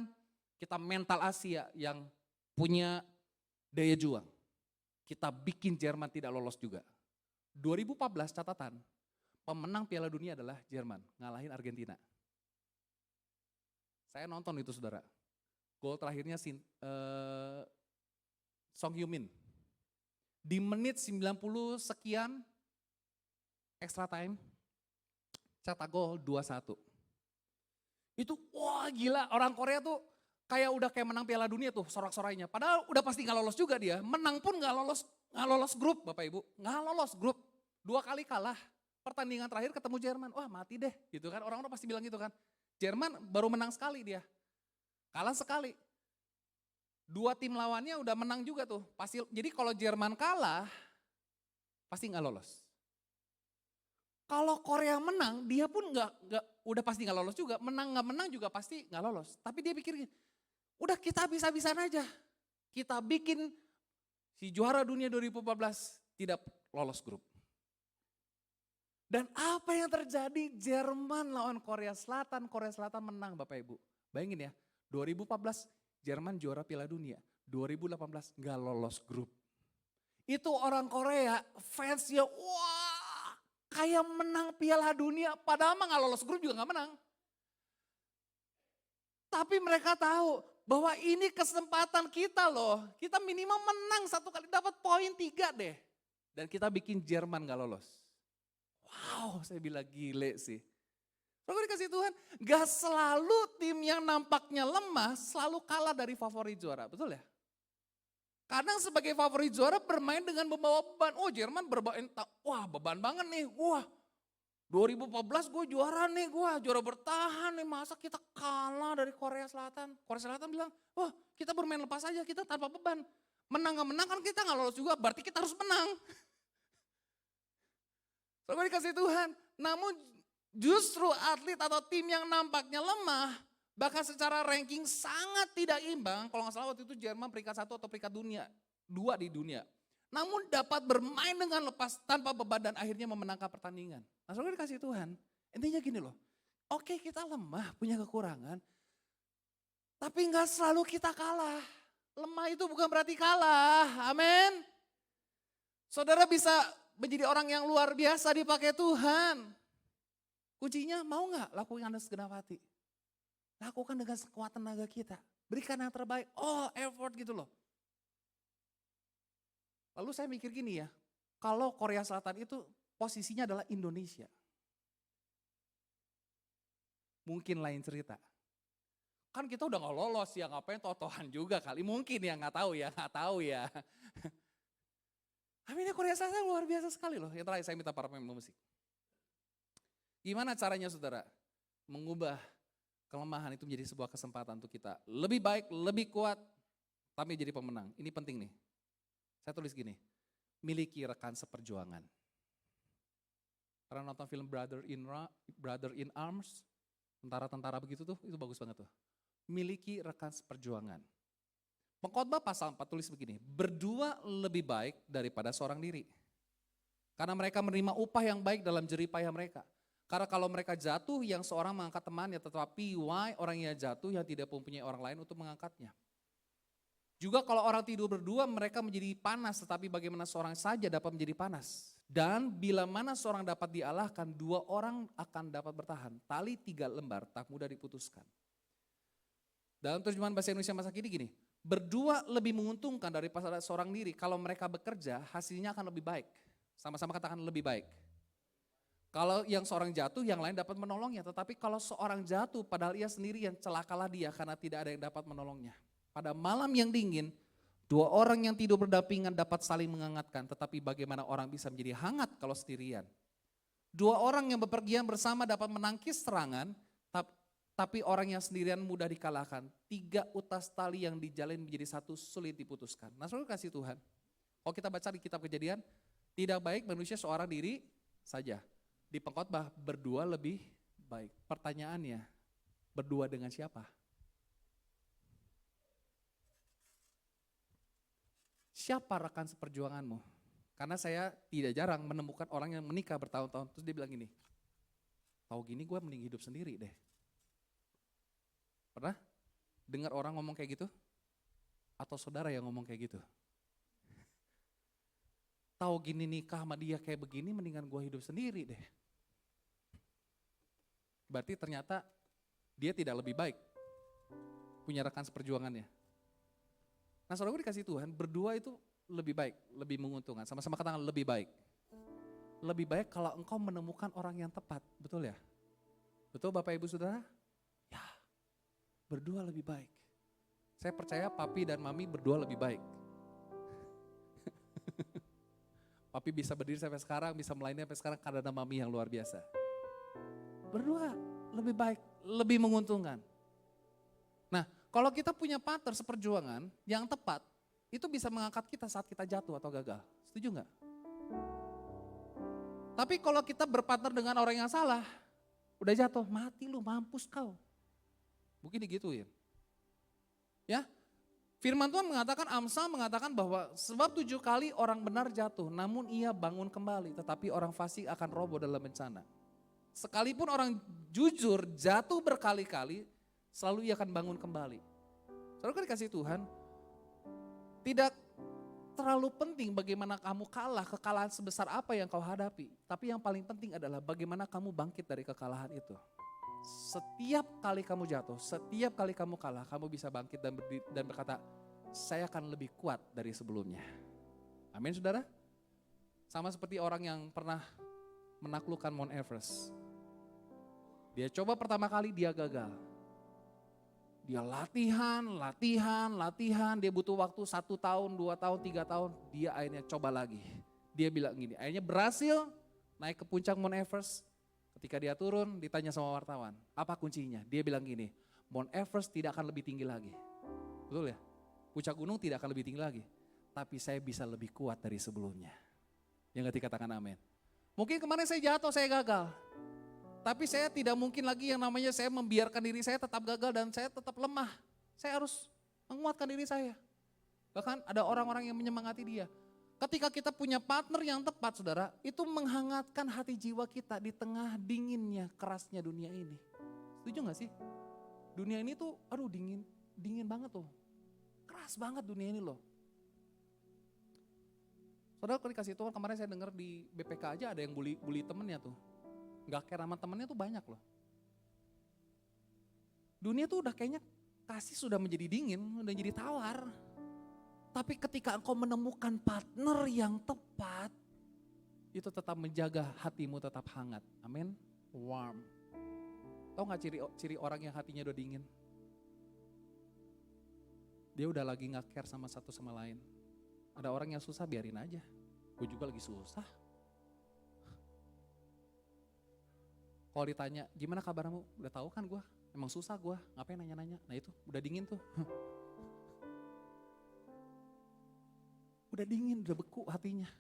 kita mental Asia yang punya daya juang. Kita bikin Jerman tidak lolos juga. 2014 catatan, pemenang Piala Dunia adalah Jerman, ngalahin Argentina. Saya nonton itu saudara. Gol terakhirnya Song Heung-min. Di menit 90 sekian, extra time, cetak gol 2-1. Itu wah gila, orang Korea tuh kayak udah kayak menang Piala Dunia tuh sorak-sorainya. Padahal udah pasti gak lolos juga dia, menang pun gak lolos grup Bapak Ibu. Gak lolos grup, 2 kali kalah. Pertandingan terakhir ketemu Jerman, wah mati deh gitu kan. Orang-orang pasti bilang gitu kan. Jerman baru menang sekali dia, kalah sekali. 2 tim lawannya udah menang juga tuh. Pasti, jadi kalau Jerman kalah, pasti nggak lolos. Kalau Korea menang, dia pun udah pasti nggak lolos juga. Menang nggak menang juga pasti nggak lolos. Tapi dia pikir, udah kita bisa-bisaan aja. Kita bikin si juara dunia 2014 tidak lolos grup. Dan apa yang terjadi? Jerman lawan Korea Selatan menang Bapak Ibu. Bayangin ya, 2014 Jerman juara Piala Dunia, 2018 nggak lolos grup. Itu orang Korea, fansnya wah kayak menang Piala Dunia, padahal mah nggak lolos grup juga nggak menang. Tapi mereka tahu bahwa ini kesempatan kita loh, kita minimal menang 1 kali, dapat poin 3 deh. Dan kita bikin Jerman nggak lolos. Wow, saya bilang gile sih. Kalau dikasih Tuhan, gak selalu tim yang nampaknya lemah selalu kalah dari favorit juara, betul ya? Kadang sebagai favorit juara bermain dengan membawa beban. Oh Jerman wah beban banget nih, wah 2014 gue juara nih, gue juara bertahan nih, masa kita kalah dari Korea Selatan. Korea Selatan bilang, wah kita bermain lepas aja, kita tanpa beban. Menang gak menang kan kita gak lolos juga, berarti kita harus menang. Kalau dikasih Tuhan, namun justru atlet atau tim yang nampaknya lemah, bahkan secara ranking sangat tidak imbang, kalau nggak salah waktu itu Jerman peringkat 1 atau peringkat dunia, 2 di dunia. Namun dapat bermain dengan lepas tanpa beban dan akhirnya memenangkan pertandingan. Nah saudara dikasih Tuhan, intinya gini loh, oke kita lemah, punya kekurangan, tapi nggak selalu kita kalah. Lemah itu bukan berarti kalah, amin. Saudara bisa menjadi orang yang luar biasa dipakai Tuhan? Kuncinya mau nggak lakukan dengan segenap hati? Lakukan dengan sekuat tenaga kita. Berikan yang terbaik. Oh, effort gitu loh. Lalu saya mikir gini ya, kalau Korea Selatan itu posisinya adalah Indonesia. Mungkin lain cerita. Kan kita udah gak lolos ya, ngapain totohan juga kali. Mungkin ya, gak tahu ya. Tapi ini Korea Selatan luar biasa sekali loh. Yang terakhir saya minta para pemain musik. Gimana caranya saudara mengubah kelemahan itu menjadi sebuah kesempatan untuk kita lebih baik, lebih kuat, tapi jadi pemenang. Ini penting nih. Saya tulis gini, miliki rekan seperjuangan. Pernah nonton film Brother in Arms? Tentara-tentara begitu tuh, itu bagus banget tuh. Miliki rekan seperjuangan. Pengkhotbah pasal 4 tulis begini, berdua lebih baik daripada seorang diri. Karena mereka menerima upah yang baik dalam jeripayah mereka. Karena kalau mereka jatuh, yang seorang mengangkat temannya, tetapi orang yang jatuh yang tidak mempunyai orang lain untuk mengangkatnya. Juga kalau orang tidur berdua, mereka menjadi panas, tetapi bagaimana seorang saja dapat menjadi panas. Dan bila mana seorang dapat dialahkan, 2 orang akan dapat bertahan. Tali 3 lembar tak mudah diputuskan. Dalam terjemahan bahasa Indonesia masa kini gini, berdua lebih menguntungkan daripada seorang diri. Kalau mereka bekerja, hasilnya akan lebih baik. Sama-sama katakan lebih baik. Kalau yang seorang jatuh, yang lain dapat menolongnya. Tetapi kalau seorang jatuh, padahal ia sendiri yang celakalah dia karena tidak ada yang dapat menolongnya. Pada malam yang dingin, 2 orang yang tidur berdampingan dapat saling menghangatkan. Tetapi bagaimana orang bisa menjadi hangat kalau sendirian? 2 orang yang bepergian bersama dapat menangkis serangan, tapi orang yang sendirian mudah dikalahkan. 3 utas tali yang dijalin menjadi satu sulit diputuskan. Nah, saudara kasih Tuhan, kalau kita baca di kitab Kejadian, tidak baik manusia seorang diri saja. Di pengkhotbah berdua lebih baik. Pertanyaannya, berdua dengan siapa? Siapa rekan seperjuanganmu? Karena saya tidak jarang menemukan orang yang menikah bertahun-tahun, terus dia bilang gini, tahu gini gue mending hidup sendiri deh. Pernah dengar orang ngomong kayak gitu? Atau saudara yang ngomong kayak gitu? Tahu gini nikah sama dia kayak begini, mendingan gue hidup sendiri deh. Berarti ternyata dia tidak lebih baik punya rekan seperjuangannya. Nah, saudara gue dikasih Tuhan, berdua itu lebih baik, lebih menguntungkan. Sama-sama katakan lebih baik. Lebih baik kalau engkau menemukan orang yang tepat, betul ya? Betul Bapak Ibu Saudara? Ya, berdua lebih baik. Saya percaya papi dan mami berdua lebih baik. Papi bisa berdiri sampai sekarang, bisa melayani sampai sekarang karena ada mami yang luar biasa. Berdua lebih baik, lebih menguntungkan. Nah, kalau kita punya partner seperjuangan yang tepat, itu bisa mengangkat kita saat kita jatuh atau gagal. Setuju nggak? Tapi kalau kita berpartner dengan orang yang salah, udah jatuh, mati lu, mampus kau. Mungkin digituin. Ya, firman Tuhan mengatakan, Amsal mengatakan bahwa sebab 7 kali orang benar jatuh, namun ia bangun kembali. Tetapi orang fasik akan roboh dalam bencana. Sekalipun orang jujur jatuh berkali-kali, selalu ia akan bangun kembali. Saudara dikasih Tuhan, tidak terlalu penting bagaimana kamu kalah, kekalahan sebesar apa yang kau hadapi. Tapi yang paling penting adalah bagaimana kamu bangkit dari kekalahan itu. Setiap kali kamu jatuh, setiap kali kamu kalah, kamu bisa bangkit dan berkata, saya akan lebih kuat dari sebelumnya. Amin saudara? Sama seperti orang yang pernah menaklukkan Mount Everest. Dia coba pertama kali, dia gagal. Dia latihan, dia butuh waktu 1 tahun, 2 tahun, 3 tahun, dia akhirnya coba lagi. Dia bilang gini, akhirnya berhasil naik ke puncak Mount Everest. Ketika dia turun, ditanya sama wartawan, apa kuncinya? Dia bilang gini, Mount Everest tidak akan lebih tinggi lagi. Betul ya? Puncak gunung tidak akan lebih tinggi lagi. Tapi saya bisa lebih kuat dari sebelumnya. Yang ngerti katakan amin. Mungkin kemarin saya jatuh, saya gagal. Tapi saya tidak mungkin lagi yang namanya saya membiarkan diri saya tetap gagal dan saya tetap lemah. Saya harus menguatkan diri saya. Bahkan ada orang-orang yang menyemangati dia. Ketika kita punya partner yang tepat saudara, itu menghangatkan hati jiwa kita di tengah dinginnya, kerasnya dunia ini. Setuju gak sih? Dunia ini tuh aduh dingin banget tuh. Keras banget dunia ini loh. Saudara kalau dikasih Tuhan, kemarin saya dengar di BPK aja ada yang bully temennya tuh. Gak care sama temennya tuh banyak loh. Dunia tuh udah kayaknya kasih sudah menjadi dingin, udah jadi tawar. Tapi ketika engkau menemukan partner yang tepat, itu tetap menjaga hatimu tetap hangat. Amin. Warm. Tahu gak ciri orang yang hatinya udah dingin? Dia udah lagi gak care sama satu sama lain. Ada orang yang susah, biarin aja. Gue juga lagi susah. Kalau ditanya, gimana kabarmu? Udah tahu kan gue, emang susah gue, ngapain nanya-nanya. Nah itu, udah dingin tuh. Udah dingin, udah beku hatinya.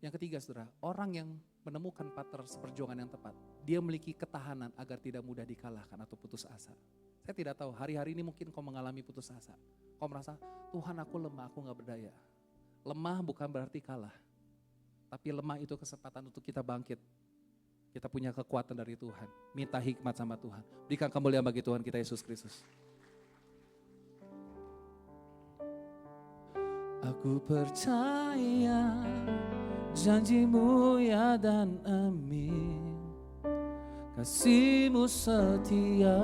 Yang ketiga saudara, orang yang menemukan partner seperjuangan yang tepat, dia memiliki ketahanan agar tidak mudah dikalahkan atau putus asa. Saya tidak tahu, hari-hari ini mungkin kau mengalami putus asa. Kau merasa, Tuhan aku lemah, aku gak berdaya. Lemah bukan berarti kalah. Tapi lemah itu kesempatan untuk kita bangkit. Kita punya kekuatan dari Tuhan. Minta hikmat sama Tuhan. Berikan kemuliaan bagi Tuhan kita Yesus Kristus. Aku percaya janjimu ya dan amin. Kasihmu setia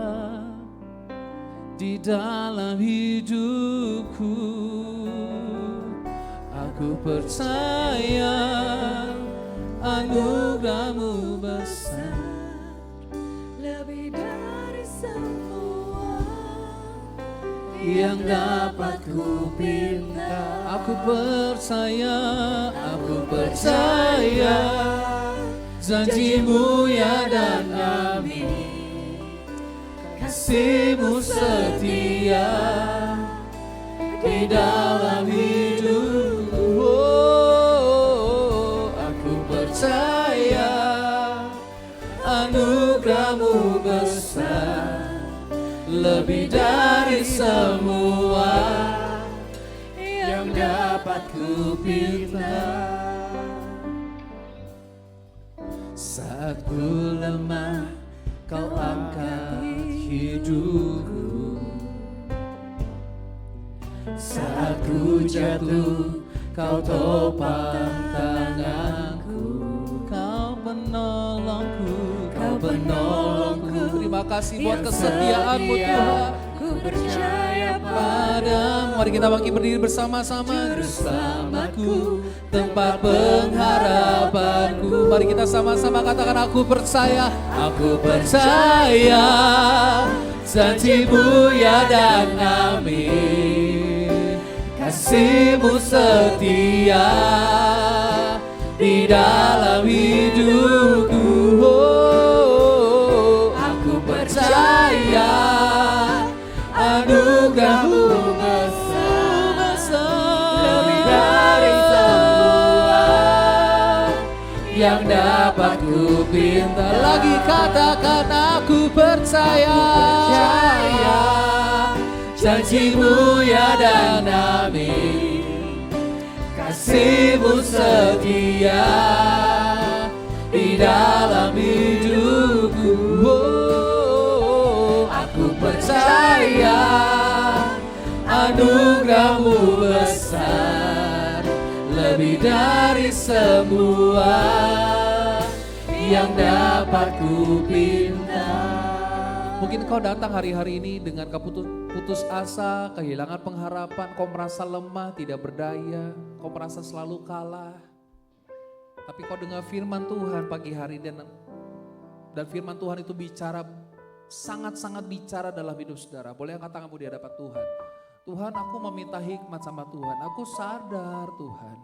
di dalam hidupku. Aku percaya anugerahmu besar, Lebih dari semua yang dapat ku pinta. Aku percaya janjimu ya dan amin. Kasihmu setia di dalam hidupku. Oh, aku percaya anugerahmu besar, lebih dari semua yang dapat ku pinta. Saat ku lemah, kau angkat hidupku. Saat ku jatuh, kau topang tanganku. Kau penolongku. Terima kasih buat kesetiaanmu Tuhan. Ku percaya Padamu. Mari kita bangkit berdiri bersama-sama. Bersamaku, tempat pengharapanku. Mari kita sama-sama katakan, aku percaya janjimu ya dan amin. Kasihmu setia di dalam hidupku. Oh, aku percaya anugerahmu besar, lebih dari semua yang dapat ku pinta. Lagi katakan, aku percaya janjimu ya dan amin. Kasihmu setia di dalam hidupku. Oh, aku percaya anugerahmu besar, lebih dari semua yang dapat ku pinta. Mungkin kau datang hari-hari ini dengan putus asa, kehilangan pengharapan, kau merasa lemah, tidak berdaya, kau merasa selalu kalah. Tapi kau dengar firman Tuhan pagi hari dan firman Tuhan itu bicara, sangat-sangat bicara dalam hidup saudara. Boleh angkat tanganmu di hadapan Tuhan. Tuhan, aku meminta hikmat sama Tuhan. Aku sadar Tuhan,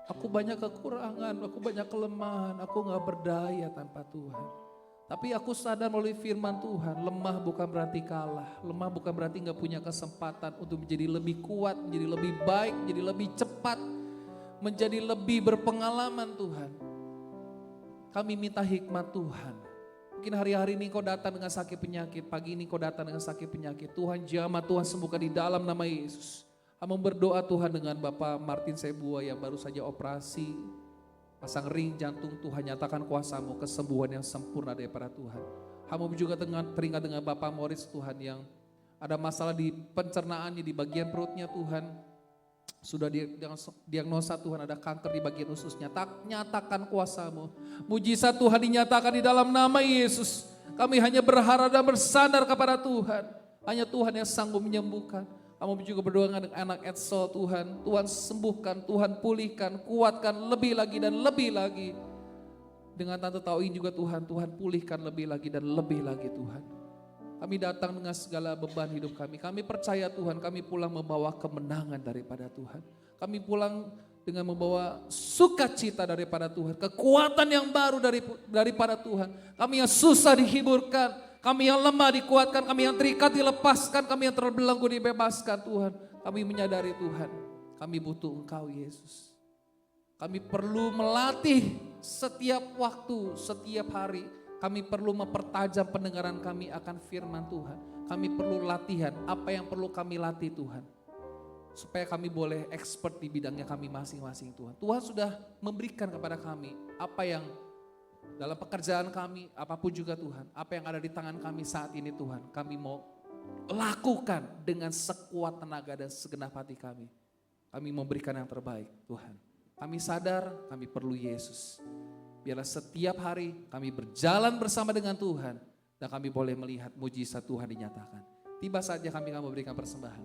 aku banyak kekurangan, aku banyak kelemahan, aku gak berdaya tanpa Tuhan. Tapi aku sadar melalui firman Tuhan, lemah bukan berarti kalah. Lemah bukan berarti gak punya kesempatan untuk menjadi lebih kuat, menjadi lebih baik, menjadi lebih cepat, menjadi lebih berpengalaman Tuhan. Kami minta hikmat Tuhan. Mungkin hari-hari ini kau datang dengan sakit penyakit, pagi ini kau datang dengan sakit penyakit. Tuhan jamah, Tuhan sembuhkan di dalam nama Yesus. Kami berdoa Tuhan dengan Bapak Martin Sebua yang baru saja operasi, pasang ring jantung. Tuhan nyatakan kuasa-Mu, kesembuhan yang sempurna daripada Tuhan. Kami juga teringat dengan Bapak Morris Tuhan yang ada masalah di pencernaannya, di bagian perutnya Tuhan. Sudah diagnosa Tuhan ada kanker di bagian ususnya. Nyatakan kuasa-Mu. Mujizat Tuhan dinyatakan di dalam nama Yesus. Kami hanya berharap dan bersandar kepada Tuhan. Hanya Tuhan yang sanggup menyembuhkan. Kami juga berdoa dengan anak Edsel Tuhan. Tuhan sembuhkan, Tuhan pulihkan, kuatkan lebih lagi dan lebih lagi. Dengan Tante Tauin juga Tuhan pulihkan lebih lagi dan lebih lagi Tuhan. Kami datang dengan segala beban hidup kami. Kami percaya Tuhan, kami pulang membawa kemenangan daripada Tuhan. Kami pulang dengan membawa sukacita daripada Tuhan. Kekuatan yang baru daripada Tuhan. Kami yang susah dihiburkan. Kami yang lemah dikuatkan. Kami yang terikat dilepaskan. Kami yang terbelenggu dibebaskan Tuhan. Kami menyadari Tuhan, kami butuh Engkau Yesus. Kami perlu melatih setiap waktu, setiap hari. Kami perlu mempertajam pendengaran kami akan firman Tuhan. Kami perlu latihan, apa yang perlu kami latih Tuhan. Supaya kami boleh expert di bidangnya kami masing-masing Tuhan. Tuhan sudah memberikan kepada kami apa yang dalam pekerjaan kami, apapun juga Tuhan. Apa yang ada di tangan kami saat ini Tuhan. Kami mau lakukan dengan sekuat tenaga dan segenap hati kami. Kami memberikan yang terbaik Tuhan. Kami sadar kami perlu Yesus. Biarlah setiap hari kami berjalan bersama dengan Tuhan. Dan kami boleh melihat mujizat Tuhan dinyatakan. Tiba saatnya kami akan memberikan persembahan.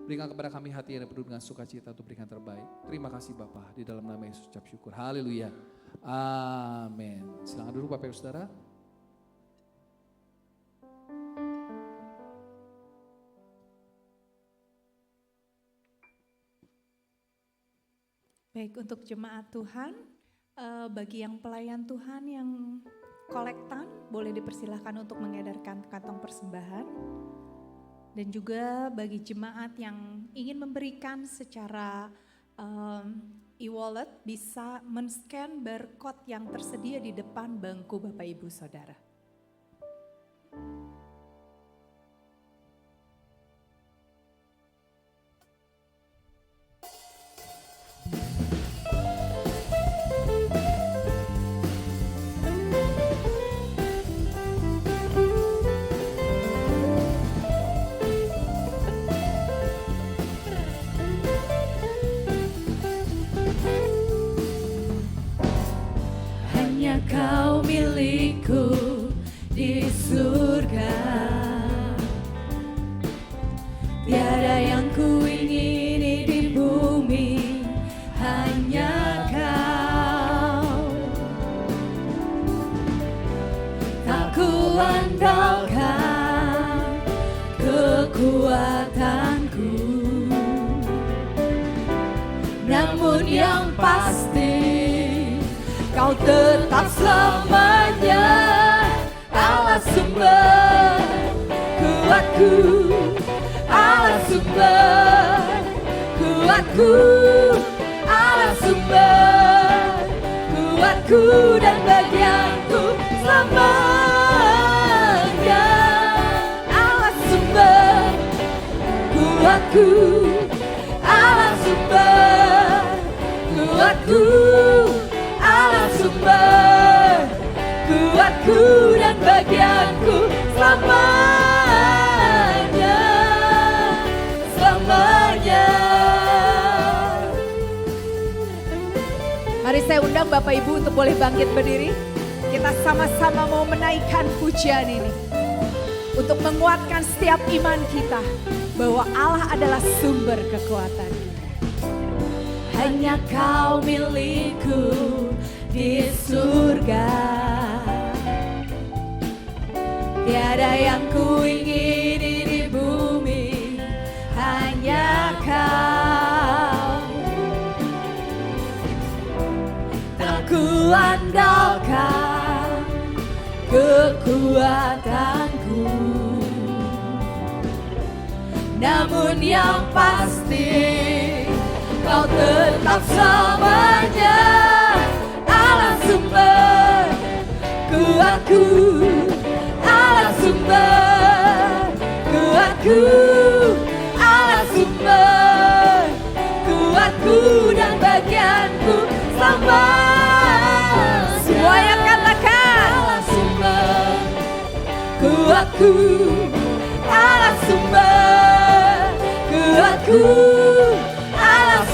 Berikan kepada kami hati yang penuh dengan sukacita untuk berikan terbaik. Terima kasih Bapa, di dalam nama Yesus ucap syukur. Haleluya. Amin. Silakan dulu Bapak Ibu Saudara. Baik, untuk jemaat Tuhan, bagi yang pelayan Tuhan yang kolektan, boleh dipersilahkan untuk mengedarkan kantong persembahan. Dan juga bagi jemaat yang ingin memberikan secara e-wallet, bisa men-scan barcode yang tersedia di depan bangku Bapak Ibu Saudara. Kau milikku di surga, tiada yang ku ingini di bumi, hanya Kau. Tak ku andalkan kekuatanku, namun yang pasti Kau tetap selamanya Allah sumber kuatku, Allah sumber kuatku, Allah sumber kuatku dan bagianku selamanya. Allah sumber kuatku, Allah sumber kuatku, Allah sumber kuatku dan bagianku selamanya, selamanya. Mari saya undang Bapak Ibu untuk boleh bangkit berdiri. Kita sama-sama mau menaikkan pujian ini. Untuk menguatkan setiap iman kita bahwa Allah adalah sumber kekuatan. Hanya Kau milikku di surga, tiada yang ku ingini di bumi, hanya Kau. Tak ku andalkan kekuatanku, namun yang pasti Kau tetap selamanya Allah sumber kuatku, Allah sumber kuatku, Allah sumber kuatku dan bagianku selamanya. Semuanya katakan Allah sumber kuatku, Allah sumber kuatku, Allah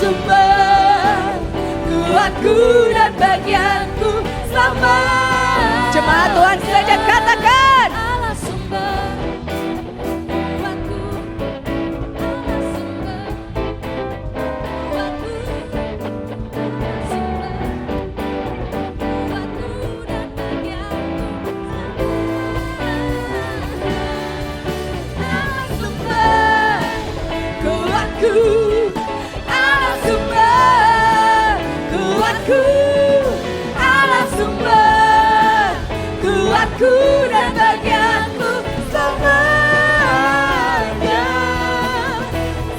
kuatku dan bagianku selamat. Jemaat Tuhan saja katakan. Allah sumber kuatku, Allah sumber kuatku, sumber kuatku dan bagianku. Allah sumber Kuatku, Allah sumber kuatku, Allah sumber kuatku dan bagianku semuanya,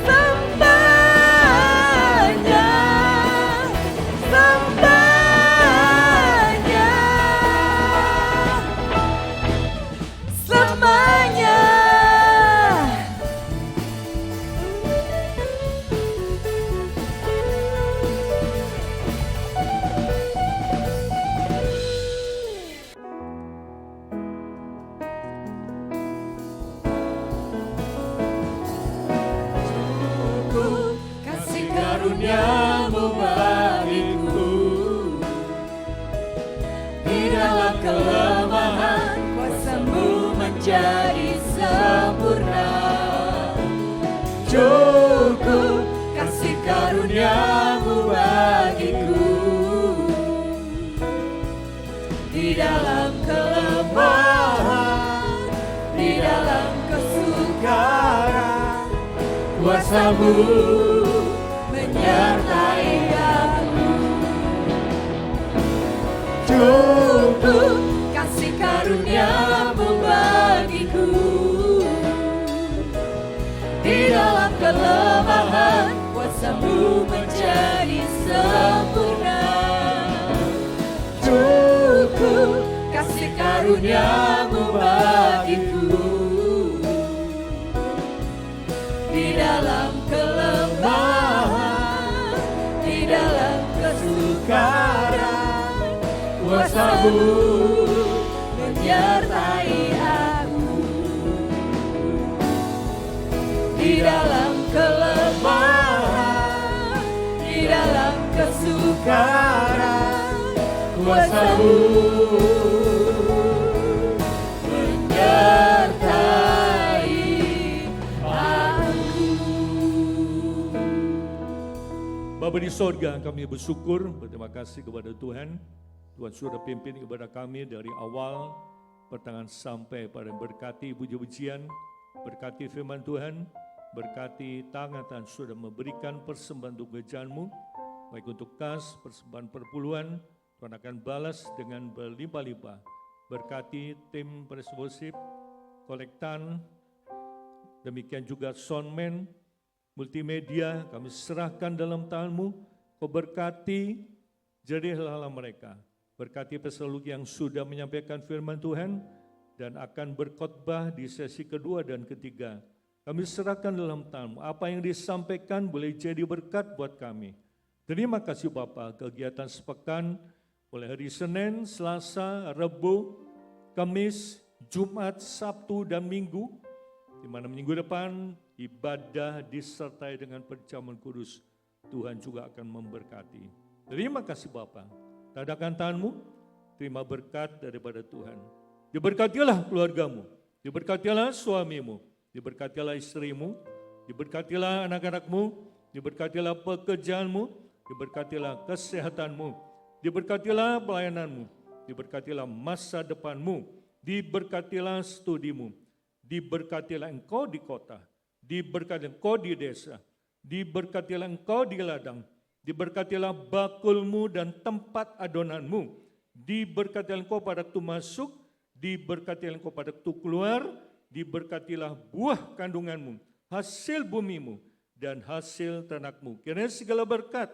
semuanya, semuanya, semuanya. Kasih karuniamu bagiku, di dalam kelemahan kuasamu menjadi sempurna. Cukup kasih karuniamu bagiku, di dalam kelemahan, di dalam kesukaran, kuasamu menyertai aku. Cukup kasih karuniamu bagiku, di dalam kelemahan kuasamu menjadi sempurna. Cukup kasih karuniamu bagiku, di dalam kelemahan, di dalam kesukaran, kuasamu menyertai aku. Di dalam kelemahan, di dalam kesukaran, kuasamu menyertai aku. Bapa di sorga, kami bersyukur, berterima kasih kepada Tuhan. Tuhan sudah pimpin kepada kami dari awal pertengahan sampai pada berkati puji-pujian, berkati firman Tuhan, berkati tangan Tuhan sudah memberikan persembahan untuk kerajaan-Mu, baik untuk kas, persembahan perpuluhan, Tuhan akan balas dengan berlimpah-limpah. Berkati tim praise worship, kolektan, demikian juga soundman, multimedia, kami serahkan dalam tangan-Mu. Kau berkati jadilah mereka. Berkati Pastor Luki yang sudah menyampaikan firman Tuhan dan akan berkhotbah di sesi kedua dan ketiga. Kami serahkan dalam tangan-Mu. Apa yang disampaikan boleh jadi berkat buat kami. Terima kasih Bapa, kegiatan sepekan mulai hari Senin, Selasa, Rabu, Kamis, Jumat, Sabtu, dan Minggu, di mana minggu depan ibadah disertai dengan perjamuan kudus. Tuhan juga akan memberkati. Terima kasih Bapa. Tadakan tangan-Mu, terima berkat daripada Tuhan. Diberkatilah keluargamu, diberkatilah suamimu, diberkatilah istrimu, diberkatilah anak-anakmu, diberkatilah pekerjaanmu, diberkatilah kesehatanmu, diberkatilah pelayananmu, diberkatilah masa depanmu, diberkatilah studimu, diberkatilah engkau di kota, diberkatilah engkau di desa, diberkatilah engkau di ladang, diberkatilah bakulmu dan tempat adonanmu, diberkatilah engkau pada waktu masuk, diberkatilah engkau pada waktu keluar, diberkatilah buah kandunganmu, hasil bumimu, dan hasil ternakmu. Kiranya segala berkat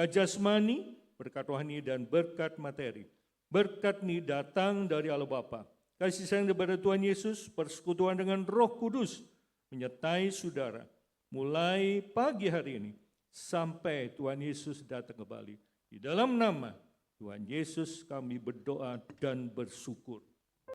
jasmani, berkat rohani, dan berkat materi, berkat ini datang dari Allah Bapa. Kasih sayang daripada Tuhan Yesus, persekutuan dengan Roh Kudus menyertai saudara mulai pagi hari ini sampai Tuhan Yesus datang kembali. Di dalam nama Tuhan Yesus kami berdoa dan bersyukur.